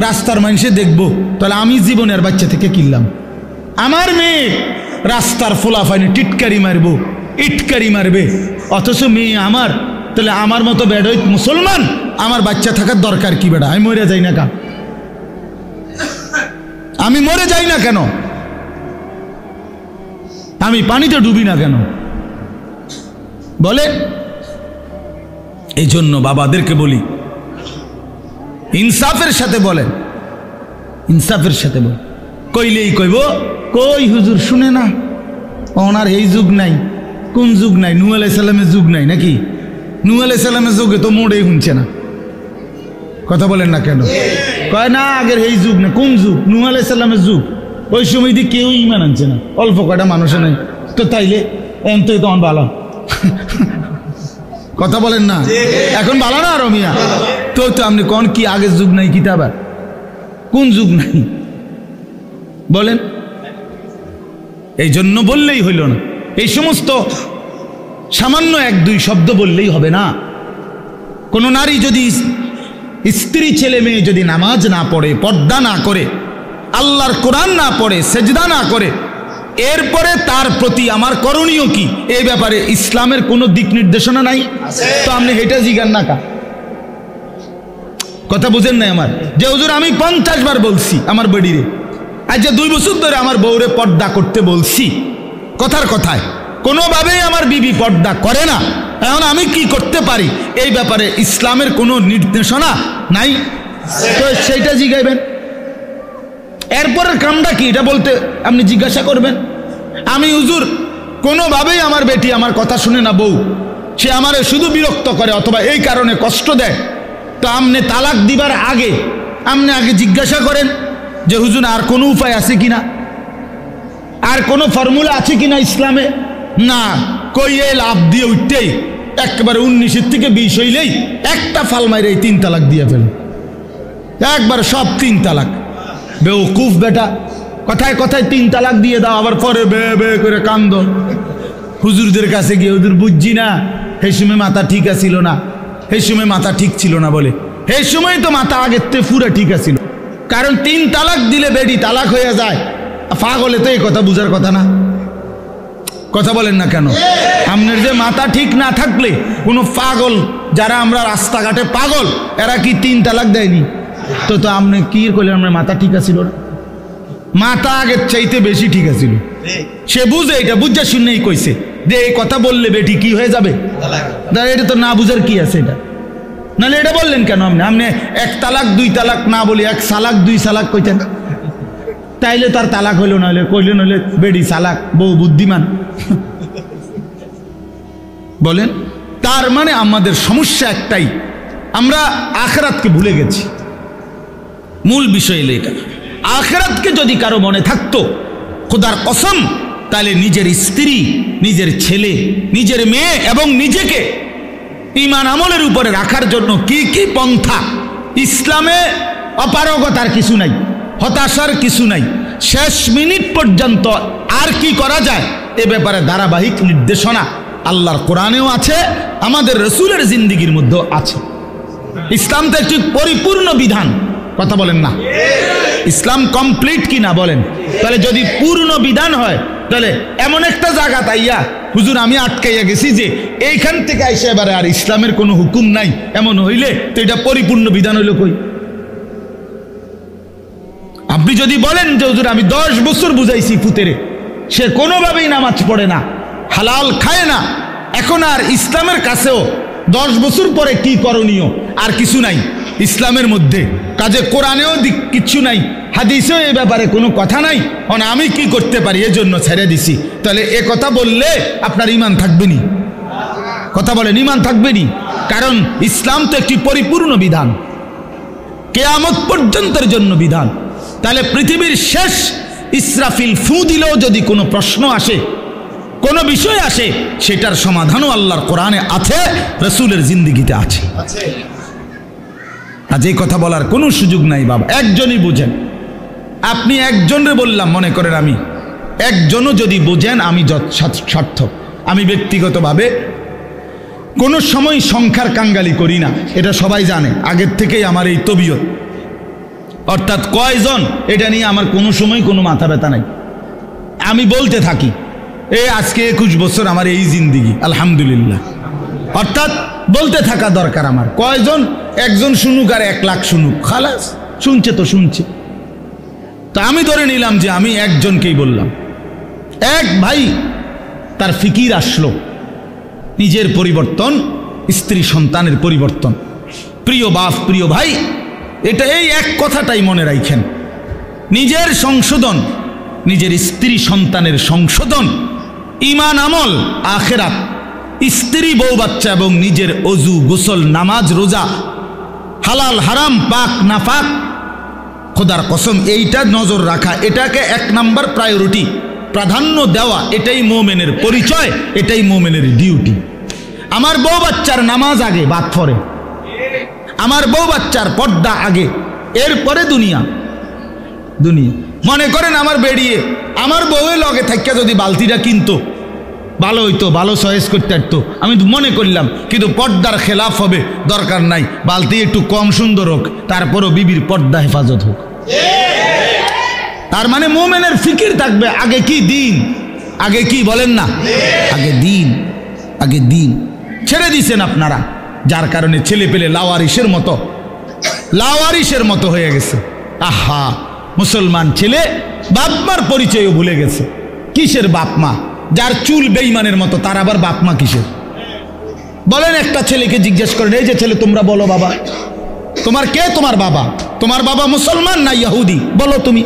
রাস্তার মানুষে দেখবো, তাহলে আমি জীবনের বাচ্চা থেকে কিনলাম। আমার মেয়ে রাস্তার ফোলাফাইনে টিটকারি মারবো, ইটকারি মারবে, অথচ মেয়ে আমার। তাহলে আমার মতো বেড়ই মুসলমান, আমার বাচ্চা থাকার দরকার কি বেড়া? আমি মরে যাই না কেন? আমি মরে যাই না কেন? আমি পানিতে ডুবি না কেন? বলে। এই জন্য বাবাদেরকে বলি, ইনসাফের সাথে বলেন, ইনসাফের সাথে বল। কইলেই কইব কই হুজুর শুনে না, ওনার এই যুগ নাই। কোন যুগ নাই? নূহ আলাইহিস সালামের যুগ নাই নাকি? নূহ আলাইহিস সালামের যুগে তো মোড়েই শুনছে না, কথা বলেন না কেন? কয় না আগের এই যুগ না। কোন যুগ? নূহ আলাইহিস সালামের যুগ। ওই সময় দিয়ে কেউ ইমান আনছে না, অল্প কয়টা মানুষে নাই। তো তাইলে এম তো তখন ভালো, কথা বলেন না? এখন ভালো না আরো মিয়া? তো তো আপনি কোন কি আগের যুগ নাই কিতাব কোন যুগ নাই বলেন? এই জন্য বললেই হইল না, এই সমস্ত সামান্য এক দুই শব্দ বললেই হবে না। কোন নারী যদি স্ত্রী ছেলে মেয়ে যদি নামাজ না পড়ে, পর্দা না করে, আল্লাহর কোরআন না পড়ে, সেজদা না করে, এরপরে তার প্রতি আমার করণীয় কি, এই ব্যাপারে ইসলামের কোনো দিক নির্দেশনা নাই। তো আপনি এটা জিজ্ঞান না কা কথা বুঝেন নাই আমার, যে হুজুর আমি 50 বার বলছি আমার বেডিরে, আজ যে 2 বছর ধরে আমার বউরে পর্দা করতে বলছি, কথার কথায় কোনোভাবেই আমার বিবি পর্দা করে না, এখন আমি কি করতে পারি, এই ব্যাপারে ইসলামের কোনো নির্দেশনা নাই। তো সেইটা জিজ্ঞাইবেন, এরপরের কামটা কি এটা বলতে আপনি জিজ্ঞাসা করবেন। আমি হুজুর কোনোভাবেই আমার বেটি আমার কথা শুনে না, বউ সে আমারে শুধু বিরক্ত করে অথবা এই কারণে কষ্ট দেয়, তো আপনি তালাক দিবার আগে আপনি আগে জিজ্ঞাসা করেন যে হুজুর আর কোনো উপায় আছে কিনা, আর কোনো ফর্মুলা আছে কিনা ইসলামে। না কই এই লাভ দিয়ে উঠতেই একেবারে 19 থেকে 20 হইলেই একটা ফাল মাইরে 3 তালাক দিয়ে ফেলে, একবার সব 3 তালাক। বেউকুফ বেটা, কথায় কথায় 3 তালাক দিয়ে দাও, আবার পরে বে বে করে কান্দ। হুজুরদের কাছে গিয়ে হুজুর বুঝছি না, সেই সময় মাথা ঠিক আছিল না, সেই সময় মাথা ঠিক ছিল না বলে, সেই সময় তো মাথা আগের থেকে পুরো ঠিক আছিল। কারণ 3 তালাক দিলে বেডি তালাক হয়ে যায়, পাগলে তো এই কথা বুঝার কথা না। কথা বলেন না কেন? আপনার যে মাথা ঠিক না থাকলে কোনো পাগল, যারা আমরা রাস্তাঘাটে পাগল, এরা কি 3 তালাক দেয়নি? তো তো আপনি কি করলেন, আপনার মাথা ঠিক আছিল না, মাথা আগের চাইতে বেশি ঠিক আছিল। সে বুঝে, এটা বুঝা শুনেই কইছে যে এই কথা বললে বেটি কি হয়ে যাবে, এটা তো না বুঝার কি আছে এটা, নাহলে এটা বললেন কেন আপনি? আপনি 1 তালাক 2 তালাক না বলি 1 সালাক 2 সালাক কইতেন, তাইলে তার তালাক হইল, নাহলে কইলেন হইলে বেডি সালাক, বউ বুদ্ধিমান। বলেন, তার মানে আমাদের সমস্যা একটাই, আমরা আখিরাতকে ভুলে গেছি। মূল বিষয় হলো এটা, আখিরাতকে যদি কারো মনে থাকতো খোদার কসম, তাহলে নিজের স্ত্রী, নিজের ছেলে, নিজের মেয়ে এবং নিজেকে ঈমান আমলের উপরে রাখার জন্য কি কি পন্থা, ইসলামে অপারগতার কিছু নাই, হতাশার কিছু নাই, শেষ মিনিট পর্যন্ত আর কি করা যায় এ ব্যাপারে ধারাবাহিক নির্দেশনা আল্লাহর কোরআনেও আছে, আমাদের রসুলের জিন্দিগির মধ্যেও আছে। ইসলাম তো একটি পরিপূর্ণ বিধান, কথা বলেন না? ইসলাম কমপ্লিট কি না বলেন? তাহলে যদি পূর্ণ বিধান হয়, তাহলে এমন একটা জায়গা তাইয়া হুজুর আমি আটকাইয়া গেছি যে এইখান থেকে আইসা এবারে আর ইসলামের কোনো হুকুম নাই, এমন হইলে তো এটা পরিপূর্ণ বিধান হইল কই? আপনি যদি বলেন যে হুজুর আমি 10 বছর বুঝাইছি পুতেরে, সে কোনোভাবেই নামাজ পড়ে না, হালাল খায় না, এখন আর ইসলামের কাছেও 10 বছর পরে কি করণীয় আর কিছু নাই ইসলামের মধ্যে, কাজে কোরআনেও কিচ্ছু নাই, হাদিসেও এ ব্যাপারে কোনো কথা নাই, আমি কি করতে পারি এজন্য ছেড়ে দিছি, তাহলে এ কথা বললে আপনার ঈমান থাকবেনি? কথা বলেন, ঈমান থাকবেনি? কারণ ইসলাম তো একটি পরিপূর্ণ বিধান, কিয়ামত পর্যন্তের জন্য বিধান। তাহলে পৃথিবীর শেষ ইসরাফিল ফু দিলেও যদি কোনো প্রশ্ন আসে, কোনো বিষয় আসে, সেটার সমাধানও আল্লাহর কোরআনে আছে, রসুলের জিন্দিগিতে আছে। আজ এই কথা বলার কোনো সুযোগ নাই বাবা, একজনই বুঝেন। আপনি একজনরে বললাম, মনে করেন আমি একজনও যদি বুঝেন আমি সার্থক। আমি ব্যক্তিগতভাবে কোনো সময় সংখ্যার কাঙ্গালি করি না, এটা সবাই জানে, আগের থেকেই আমার এই তবিয়ত, অর্থাৎ কয়জন এটা নিয়ে আমার কোনো সময় কোনো মাথা ব্যথা নাই। আমি বলতে থাকি আজকে 21 বছর আমার এই জিন্দিগি, আলহামদুলিল্লাহ, অর্থাৎ বলতে থাকা দরকার আমার। কয়জন, একজন শুনুক আর 1 লাখ শুনুক, খালাস, শুনছে তো শুনছে। তা আমি ধরে নিলাম যে আমি একজনকেই বললাম। এক ভাই তার ফিকির আসলো, নিজের পরিবর্তন, স্ত্রী সন্তানের পরিবর্তন। প্রিয় বাপ, প্রিয় ভাই, এটা এই এক কথাটাই মনে রাখেন, নিজের সংশোধন, নিজের স্ত্রী সন্তানের সংশোধন, ঈমান আমল, আখিরাত, স্ত্রী বউ বাচ্চা এবং নিজের অজু গোসল নামাজ রোজা, হালাল হারাম পাক নাফাক, খোদার কসম এইটা নজর রাখা, এটাকে 1 নাম্বার প্রায়োরিটি, প্রাধান্য দেওয়া, এটাই মুমিনের পরিচয়, এটাই মুমিনের ডিউটি। আমার বউ বাচ্চার নামাজ আগে, বাদ পরে। আমার বউ বাচ্চার পর্দা আগে, এরপরে দুনিয়া। দুনিয়া মনে করেন আমার বেরিয়ে আমার বউয়ের লগে থাকিয়া যদি বালতিটা কিনতো ভালো হইতো, ভালো চয়েস করতে পারতো, আমি মনে করলাম, কিন্তু পর্দার খেলাফ হবে, দরকার নাই, বালতি একটু কম সুন্দর হোক, তারপরও বিবির পর্দা হেফাজত হোক। তার মানে মোমেনের ফিকির থাকবে আগে কি দিন, আগে কি বলেন না, আগে দিন, আগে দিন। ছেড়ে দিছেন আপনারা, যার কারণে ছেলে পেলে লাওয়ারিসের মতো হয়ে গেছে। আহা, মুসলমান ছেলে বাপমার পরিচয়ও ভুলে গেছে। কিসের বাপ মা? যার চুল বেঈমানের মতো, তার আবার বাপ মা কিসের? বলেন, একটা ছেলেকে জিজ্ঞেস করেন, এই যে ছেলে তোমরা বলো বাবা, তোমার কে তোমার বাবা? তোমার বাবা মুসলমান না ইহুদি? বলো তুমি।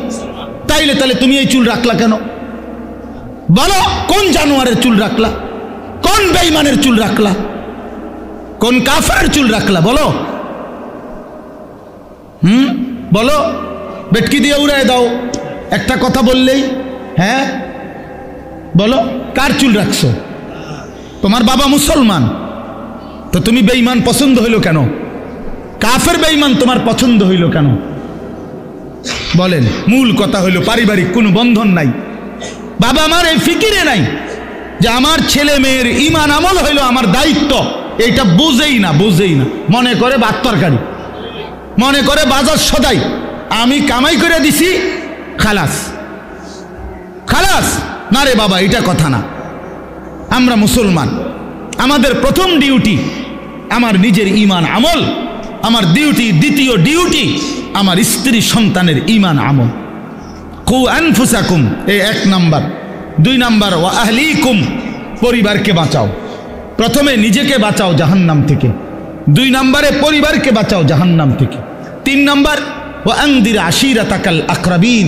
তাইলে তুমি এই চুল রাখলা কেন? বলো, কোন জানোয়ারের চুল রাখলা? কোন বেঈমানের চুল রাখলা? কোন কাফেরের চুল রাখলা? বলো, বলো। বেটকি দিয়ে উড়ায় দাও একটা কথা বললেই। হ্যাঁ বলো, কার চুল রাখছো? তোমার বাবা মুসলমান, তো তুমি বেঈমান পছন্দ হইল কেন? কাফের বেঈমান তোমার পছন্দ হইল কেন? বলেন। মূল কথা হইল পারিবারিক কোনো বন্ধন নাই। বাবা আমার এই ফিকিরে নাই যে আমার ছেলে মেয়ের ঈমান আমল হইল আমার দায়িত্ব, এইটা বুঝেই না। মনে করে ভাত তরকারি, মনে করে বাজার সদাই, আমি কামাই করে দিছি, খালাস। না রে বাবা, এটা কথা না। আমরা মুসলমান, আমাদের প্রথম ডিউটি আমার নিজের ঈমান আমল, আমার দ্বিতীয় ডিউটি আমার স্ত্রী সন্তানের ঈমান আমল। কু আনফুসাকুম, এই 1 নাম্বার। 2 নাম্বার, ওয়া আহলিকুম, পরিবারকে বাঁচাও। প্রথমে নিজেকে বাঁচাও জাহান্নাম থেকে, 2 নাম্বারে পরিবারকে বাঁচাও জাহান্নাম থেকে, 3 নাম্বার ওয়া আনদির আশিরাতাকাল আকরাবিন,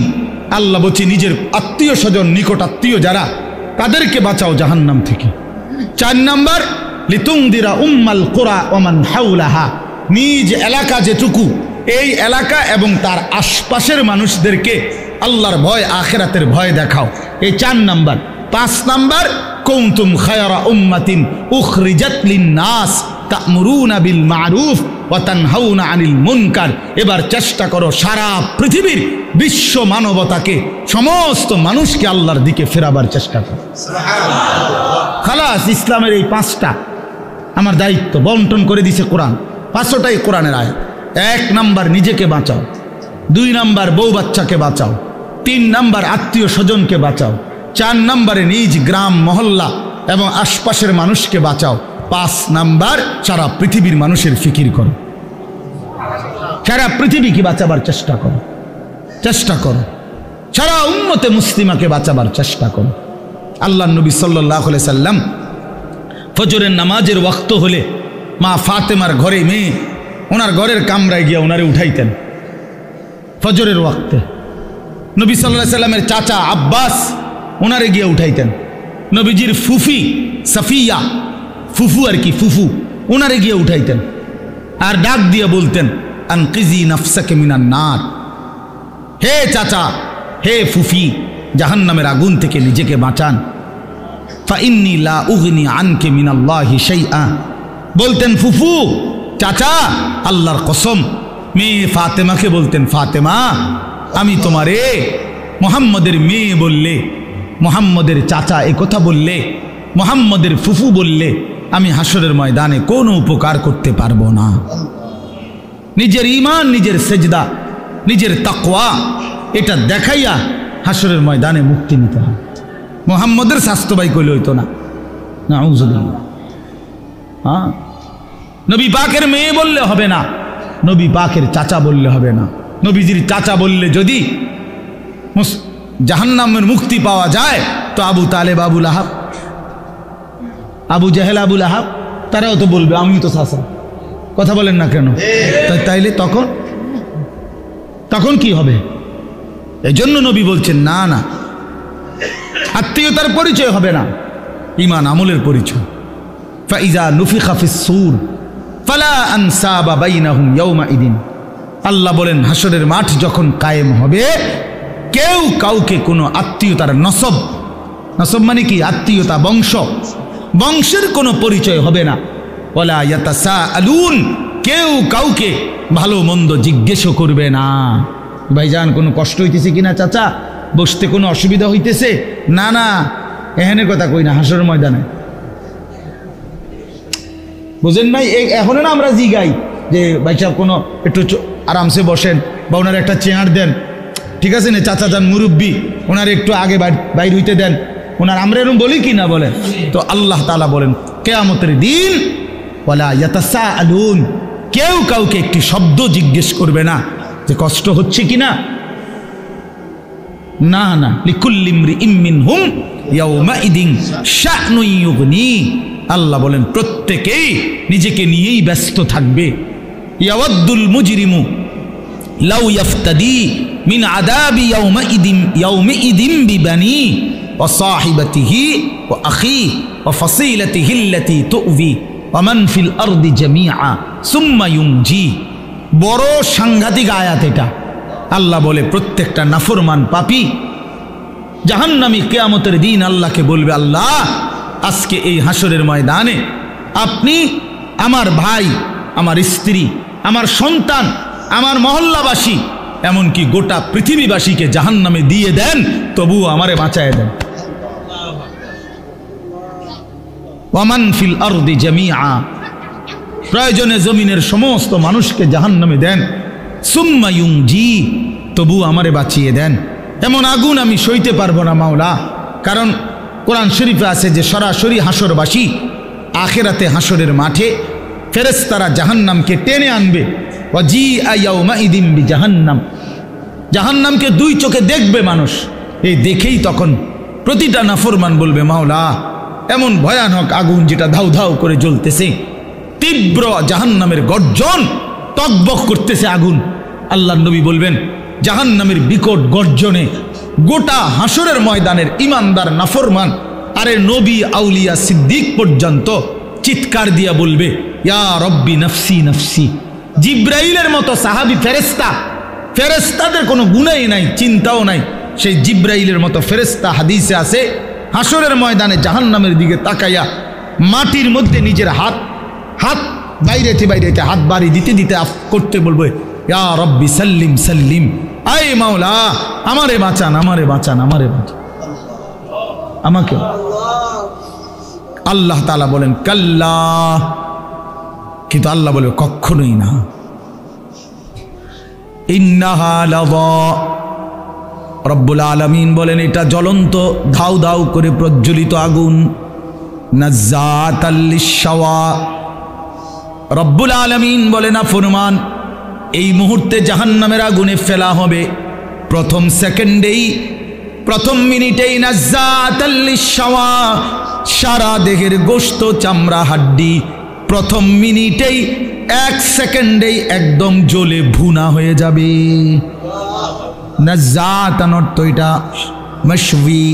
আল্লাহ বলছে নিজের আত্মীয় স্বজন, নিকট আত্মীয় যারা, তাদেরকে বাঁচাও জাহান্নাম থেকে। 4 নাম্বার লিতুনদিরা উম্মাল কুরা ওয়া মান হাওলাহা, নিজ এলাকা যেটুকু, এই এলাকা এবং তার আশপাশের মানুষদেরকে আল্লাহর ভয়, আখিরাতের ভয় দেখাও। এই 4 নাম্বার। 5 নাম্বার কুনতুম খায়রা উম্মাতিন উখরিজাত লিন-নাস তা'মুরুনা বিল মা'রুফ ওয়া তানহাউনা আনিল মুনকার। এবার চেষ্টা করো সারা পৃথিবীর বিশ্ব মানবতাকে, সমস্ত মানুষকে আল্লাহর দিকে ফেরাবার চেষ্টা করো। সুবহানাল্লাহ। খালাস, ইসলামের এই 5টা আমার দায়িত্ব বন্টন করে দিছে কোরআন। 5টাই কোরআনের আয়াত। 1 নাম্বার নিজেকে বাঁচাও, 2 নাম্বার বউ বাচ্চাকে বাঁচাও, 3 নাম্বার আত্মীয় স্বজনকে বাঁচাও, 4 নাম্বারে নিজ গ্রাম মহল্লা এবং আশপাশের মানুষকে বাঁচাও, 5 নাম্বার সারা পৃথিবীর মানুষের ফিকির করো, সারা পৃথিবীকে বাঁচাবার চেষ্টা করো, সারা উম্মতে মুসলিমাকে বাঁচাবার চেষ্টা করো। আল্লাহ নবী সাল্লাল্লাহু আলাইহি সাল্লাম ফজরের নামাজের ওয়াক্ত হলে মা ফাতেমার ঘরে মেয়ে, ওনার ঘরের কামরায় গিয়া ওনারে উঠাইতেন ফজরের ওয়াক্তে। নবী সাল্লাল্লাহু আলাইহি সাল্লামের চাচা আব্বাস ওনারে গিয়া উঠাইতেন। নবীজির ফুফি সাফিয়া, ফুফু আর কি, ফুফু, ওনারে গিয়ে উঠাইতেন আর ডাক দিয়ে বলতেন, আনকিজি নাফসাকে মিনান নার, হে চাচা, হে ফুফি, জাহান্নামের আগুন থেকে নিজেকে বাঁচান। ফাইন্নী লা উগনি আনকে মিনাল্লাহি শাইআ, বলতেন ফুফু, চাচা, আল্লাহর কসম। মেয়ে ফাতেমাকে বলতেন, ফাতেমা, আমি তোমারে মুহাম্মদের মেয়ে বললে, মুহাম্মদের চাচা এ কথা বললে, মুহাম্মদের ফুফু বললে আমি হাসরের ময়দানে কোনো উপকার করতে পারবো না। নিজের ঈমান, নিজের সেজদা, নিজের তাকওয়া, এটা দেখাইয়া হাসরের ময়দানে মুক্তি নিতে হয়। মুহাম্মদের স্বাস্থ্যবাই কইলে হইতো না। নাউযুবিল্লাহ। হ্যাঁ, নবী পাকের মেয়ে বললে হবে না, নবী পাকের চাচা বললে হবে না। নবীজির চাচা বললে যদি জাহান্নামের মুক্তি পাওয়া যায়, তো আবু তালেব, আবু লাহাব, আবু জাহেল, আবু লাহাব, তারাও তো বলবে আমি তো চাচা। কথা বলেন না কেন? তাইলে তখন কি হবে? এজন্য নবী বলছেন, না না, আত্মীয়তার পরিচয় হবে না, ঈমান আমলের পরিচয়। ফাইজা নুফিখা ফিস-সূর ফালা আনসাবা বাইনাহুম ইয়াওমাইদিন, আল্লাহ বলেন হাসরের মাঠ যখন কায়েম হবে, কেউ কাউকে কোনো আত্মীয়তার নসব মানে কি? বংশের কোনো পরিচয় হবে না। ওয়ালা ইয়াতাসাআলুন, কেউ কাউকে ভালো মন্দ জিজ্ঞেসও করবে না। ভাইজান কোনো কষ্ট হইতেছে কিনা চাচা, বসতে কোনো অসুবিধা হইতেছে? না না, এখানের কথা কই না, হাসর ময়দানে। বুঝেন নাই? এখনো না আমরা জিগাই যে ভাই সাহেব কোনো একটু আরামসে বসেন বা ওনার একটা চেয়ার দেন, ঠিক আছে না চাচা যান মুরব্বী, ওনার একটু আগে বাইর হইতে দেন ওনার, আমরা এরকম বলি কি না বলেন? তো আল্লাহ তাআলা বলেন কিয়ামতের দিন ওয়ালা ইয়াতাসাআলুন, কেউ কাউকে একটি শব্দ জিজ্ঞেস করবে না যে কষ্ট হচ্ছে কিনা। না না, লিকুল্লি ইমরিইম মিনহুম ইয়াউমাইদিন শা'নুন ইউগনি, আল্লাহ বলেন প্রত্যেকেই নিজেকে নিয়েই ব্যস্ত থাকবে। ইয়াওয়াদ্দুল মুজরিমু লাউ ইফতাদি মিন আযাবি ইয়াউমাইদিন বিবানি ওয়া সাহিবাতিহি ওয়া আখি ওয়া ফাসিলাতিহি আল্লাতী তু'বি ওয়া মান ফিল আরদি জামিআ সুম্মা ইউনজি। বড় সাংঘাতিক আয়াত এটা। আল্লাহ বলে প্রত্যেকটা নাফরমান পাপী জাহান্নামী কিয়ামতের দিন আল্লাহকে বলবে, আল্লাহ আজকে এই হাসরের ময়দানে আপনি আমার ভাই, আমার স্ত্রী, আমার সন্তান, আমার মহল্লাবাসী, এমনকি গোটা পৃথিবীবাসীকে জাহান্নামে দিয়ে দেন, তবুও আমারে বাঁচায় দেন। ওয়ামান ফিল আরদি জামিআ, প্রয়োজনে জমিনের সমস্ত মানুষকে জাহান্নামে দেন। সুম্মা ইউনজি, তবু আমারে বাঁচিয়ে দেন। এমন আগুন আমি সইতে পারবো না মাওলা। কারণ কোরআন শরীফে আছে যে সরাসরি হাসরবাসী আখিরাতে হাসরের মাঠে ফেরেশতারা জাহান্নামকে টেনে আনবে। ওয়াজিআ ইয়াউমাইদিন বিজাহান্নাম, জাহান্নামকে দুই চোখে দেখবে মানুষ। এই দেখেই তখন প্রতিটা নাফরমান বলবে, মাওলা এমন ভয়ানক আগুন যেটা ধাউ ধাউ করে জ্বলতেছে, তীব্র জাহান্নামের গর্জন, টকবক করতেছে আগুন। আল্লাহর নবী বলবেন জাহান্নামের বিকট গর্জনে গোটা হাসরের ময়দানের ইমানদার নাফরমান আরে নবী আউলিয়া সিদ্দিক পর্যন্ত চিৎকার দিয়া বলবে, ইয়া রব্বি নফসি নফসি। জিব্রাইলের মতো সাহাবী ফেরেশতা, ফেরেশতাদের কোনো গুনাই নাই, চিন্তাও নাই, সেই জিব্রাইলের মতো ফেরেশতা হাদিসে আছে হাসরের ময়দানে জাহান্নামের দিকে তাকাইয়া মাটির মধ্যে নিজের হাত বাইরেতে হাত বাড়ি দিতে দিতে করতে বলবে, ইয়া রব্বি সাল্লিম সাল্লিম, আয় মাওলা আমারে বাঁচান, আমারে বাঁচান, আমারে বাঁচান, আমাকে। আল্লাহ তাআলা বলেন কাল্লা, কিন্তু আল্লাহ বলে কখনোই না। ইন্নাহা লাযা, রব্বুল আলামিন বলেন এটা জ্বলন্ত ধাউ ধাউ করে প্রজ্বলিত আগুন। নাজ্জাতাল লিশ-শাওয়া, রব্বুল আলামিন বলে না ফরমান এই মুহূর্তে জাহান্নামের আগুনে ফেলা হবে, প্রথম সেকেন্ডেই, প্রথম মিনিটেই নাজ্জাতাল লিশ-শাওয়া, সারা দেহের গোশত চামড়া হাড্ডি প্রথম মিনিটেই, এক সেকেন্ডেই একদম জ্বলে ভুনা হয়ে যাবে। নাজ্জাতান অর্থ এটা মাশওয়ি,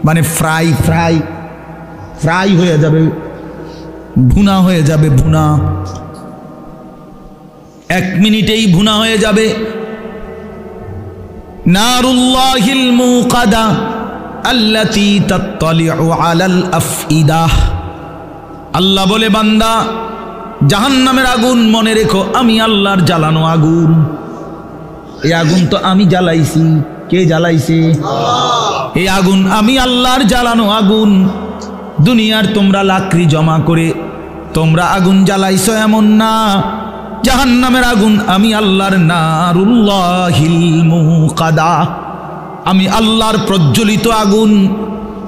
মানে ফ্রাই ফ্রাই ফ্রাই হয়ে যাবে, ভুনা হয়ে যাবে, ভুনা এক মিনিটেই ভুনা হয়ে যাবে। নারুল্লাহিল মুকাদা আল্লাতী তাত্তালিউ আলাল আফইদাহ, আল্লাহ বলে বান্দা জাহান্নামের আগুন মনে রেখো আমি আল্লাহর জ্বালানো আগুন। এই আগুন তো আমি জ্বালাইছি। কে জ্বালাইছে? এই আগুন আমি আল্লাহর জ্বালানো আগুন। দুনিয়ার তোমরা লাকড়ি জমা করে তোমরা আগুন জ্বালাইছো এমন না, জাহান্নামের আগুন আমি আল্লাহর, নারুল্লাহিল মুকাদা, আমি আল্লাহর প্রজ্বলিত আগুন।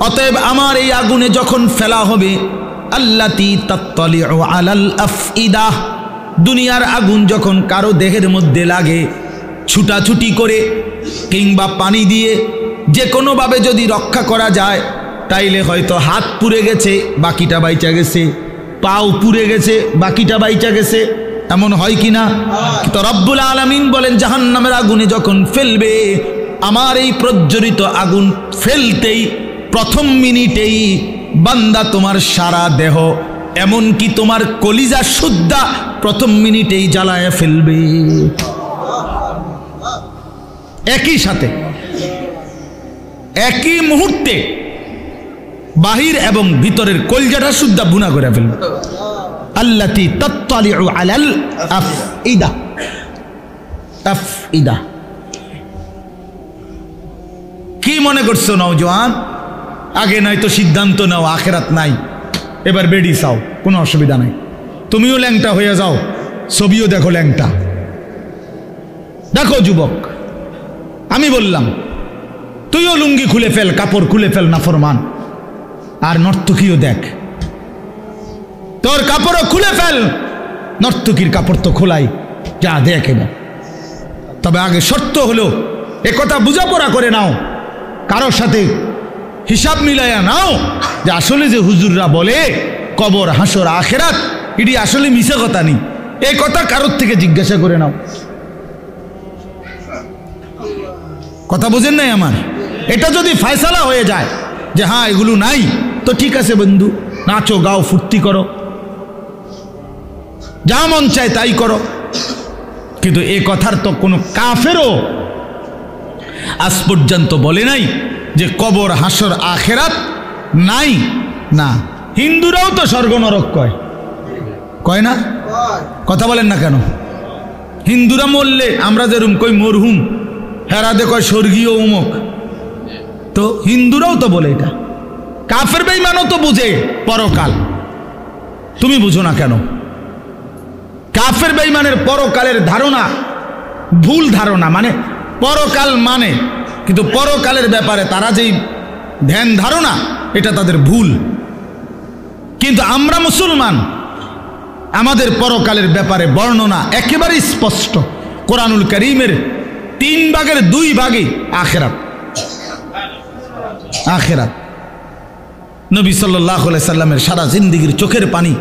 অতএব আমার এই আগুনে যখন ফেলা হবে, আল্লাতী তাত্তালিউ আলাল আফইদা, দুনিয়ার আগুন যখন কারো দেহের মধ্যে লাগে, ছুটাছুটি করে কিংবা পানি দিয়ে যে কোনোভাবে যদি রক্ষা করা যায়, তাইলে হয়তো হাত পুড়ে গেছে বাকিটা বাইচা গেছে, পাও পুড়ে গেছে বাকিটা বাইচা গেছে, এমন হয় কি না? তো রব্বুল আলামিন বলেন জাহান্নামের আগুনে যখন ফেলবে, আমার এই প্রজ্বলিত আগুন ফেলতেই প্রথম মিনিটেই বান্দা তোমার সারা দেহ এমনকি তোমার কলিজা সুদ্ধা প্রথম মিনিটেই জ্বালায় ফেলবে। একই সাথে একই মুহূর্তে বাহির এবং ভিতরের কলিজাটা সুদ্ধা ভুনা করে ফেলবে। আল্লাতী তাত্তালিউ আলাল আফইদা। আফইদা কি মনে করছো নওজোয়ান? আগে নয়তো সিদ্ধান্ত নাও আখেরাত নাই, এবার বেডি চাও, কোনো অসুবিধা নাই। তুমিও ল্যাংটা হয়ে যাও, ছবিও দেখো ল্যাংটা। দেখো যুবক, আমি বললাম তুইও লুঙ্গি খুলে ফেল, কাপড় খুলে ফেল নাফরমান। আর নর্তকীও দেখ, তোর কাপড়ও খুলে ফেল, নর্তকীর কাপড় তো খোলাই, যা দেখ এবার। তবে আগে শর্ত হলো একথা বোঝাপড়া করে নাও, কারোর সাথে হিসাব মিলাইয়া নাও যে আসলে যে হুজুররা বলে কবর হাসর আখেরাত, এটি আসলে মিশা কথা নেই, এই কথা কারোর থেকে জিজ্ঞাসা করে নাও। কথা বোঝেন নাই আমার? এটা যদি ফয়সালা হয়ে যায় যে হ্যাঁ এগুলো নাই, তো ঠিক আছে বন্ধু, নাচো গাও ফুর্তি করো, যা মন চায় তাই করো। কিন্তু এ কথার তো কোনো কাফেরও আজ পর্যন্ত বলে নাই যে কবর হাসর আখেরাত নাই। না, হিন্দুরাও তো স্বর্গ নরক কয়, কয় না? কথা বলেন না কেন? হিন্দুরা মরলে আমরা যেরকম কই মরহুম, হেরাদে কয় স্বর্গীয় উমুক। তো হিন্দুরাও তো বলে এটা। কাফের বেঈমানও তো বুঝে পরকাল, তুমি বুঝো না কেন? কাফের বেঈমানের পরকালের ধারণা ভুল ধারণা, মানে পরকাল মানে, কিন্তু পরকালের ব্যাপারে তারা যেই ধ্যান ধারণা, এটা তাদের ভুল। কিন্তু আমরা মুসলমান, আমাদের পরকালের ব্যাপারে বর্ণনা একেবারে স্পষ্ট। কোরআনুল কারীমের 3 ভাগের 2 ভাগে আখিরাত। আখিরাত নবী সাল্লাল্লাহু আলাইহি সাল্লামের সারা জিন্দেগীর চোখের পানি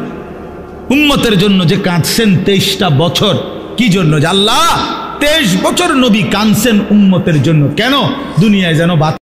উম্মতের জন্য যে কাঁদছেন 23টা বছর। কি জন্য? যে আল্লাহ 23 বছর নবী কাঁদছেন উম্মতের জন্য। কেন? দুনিয়ায় যেন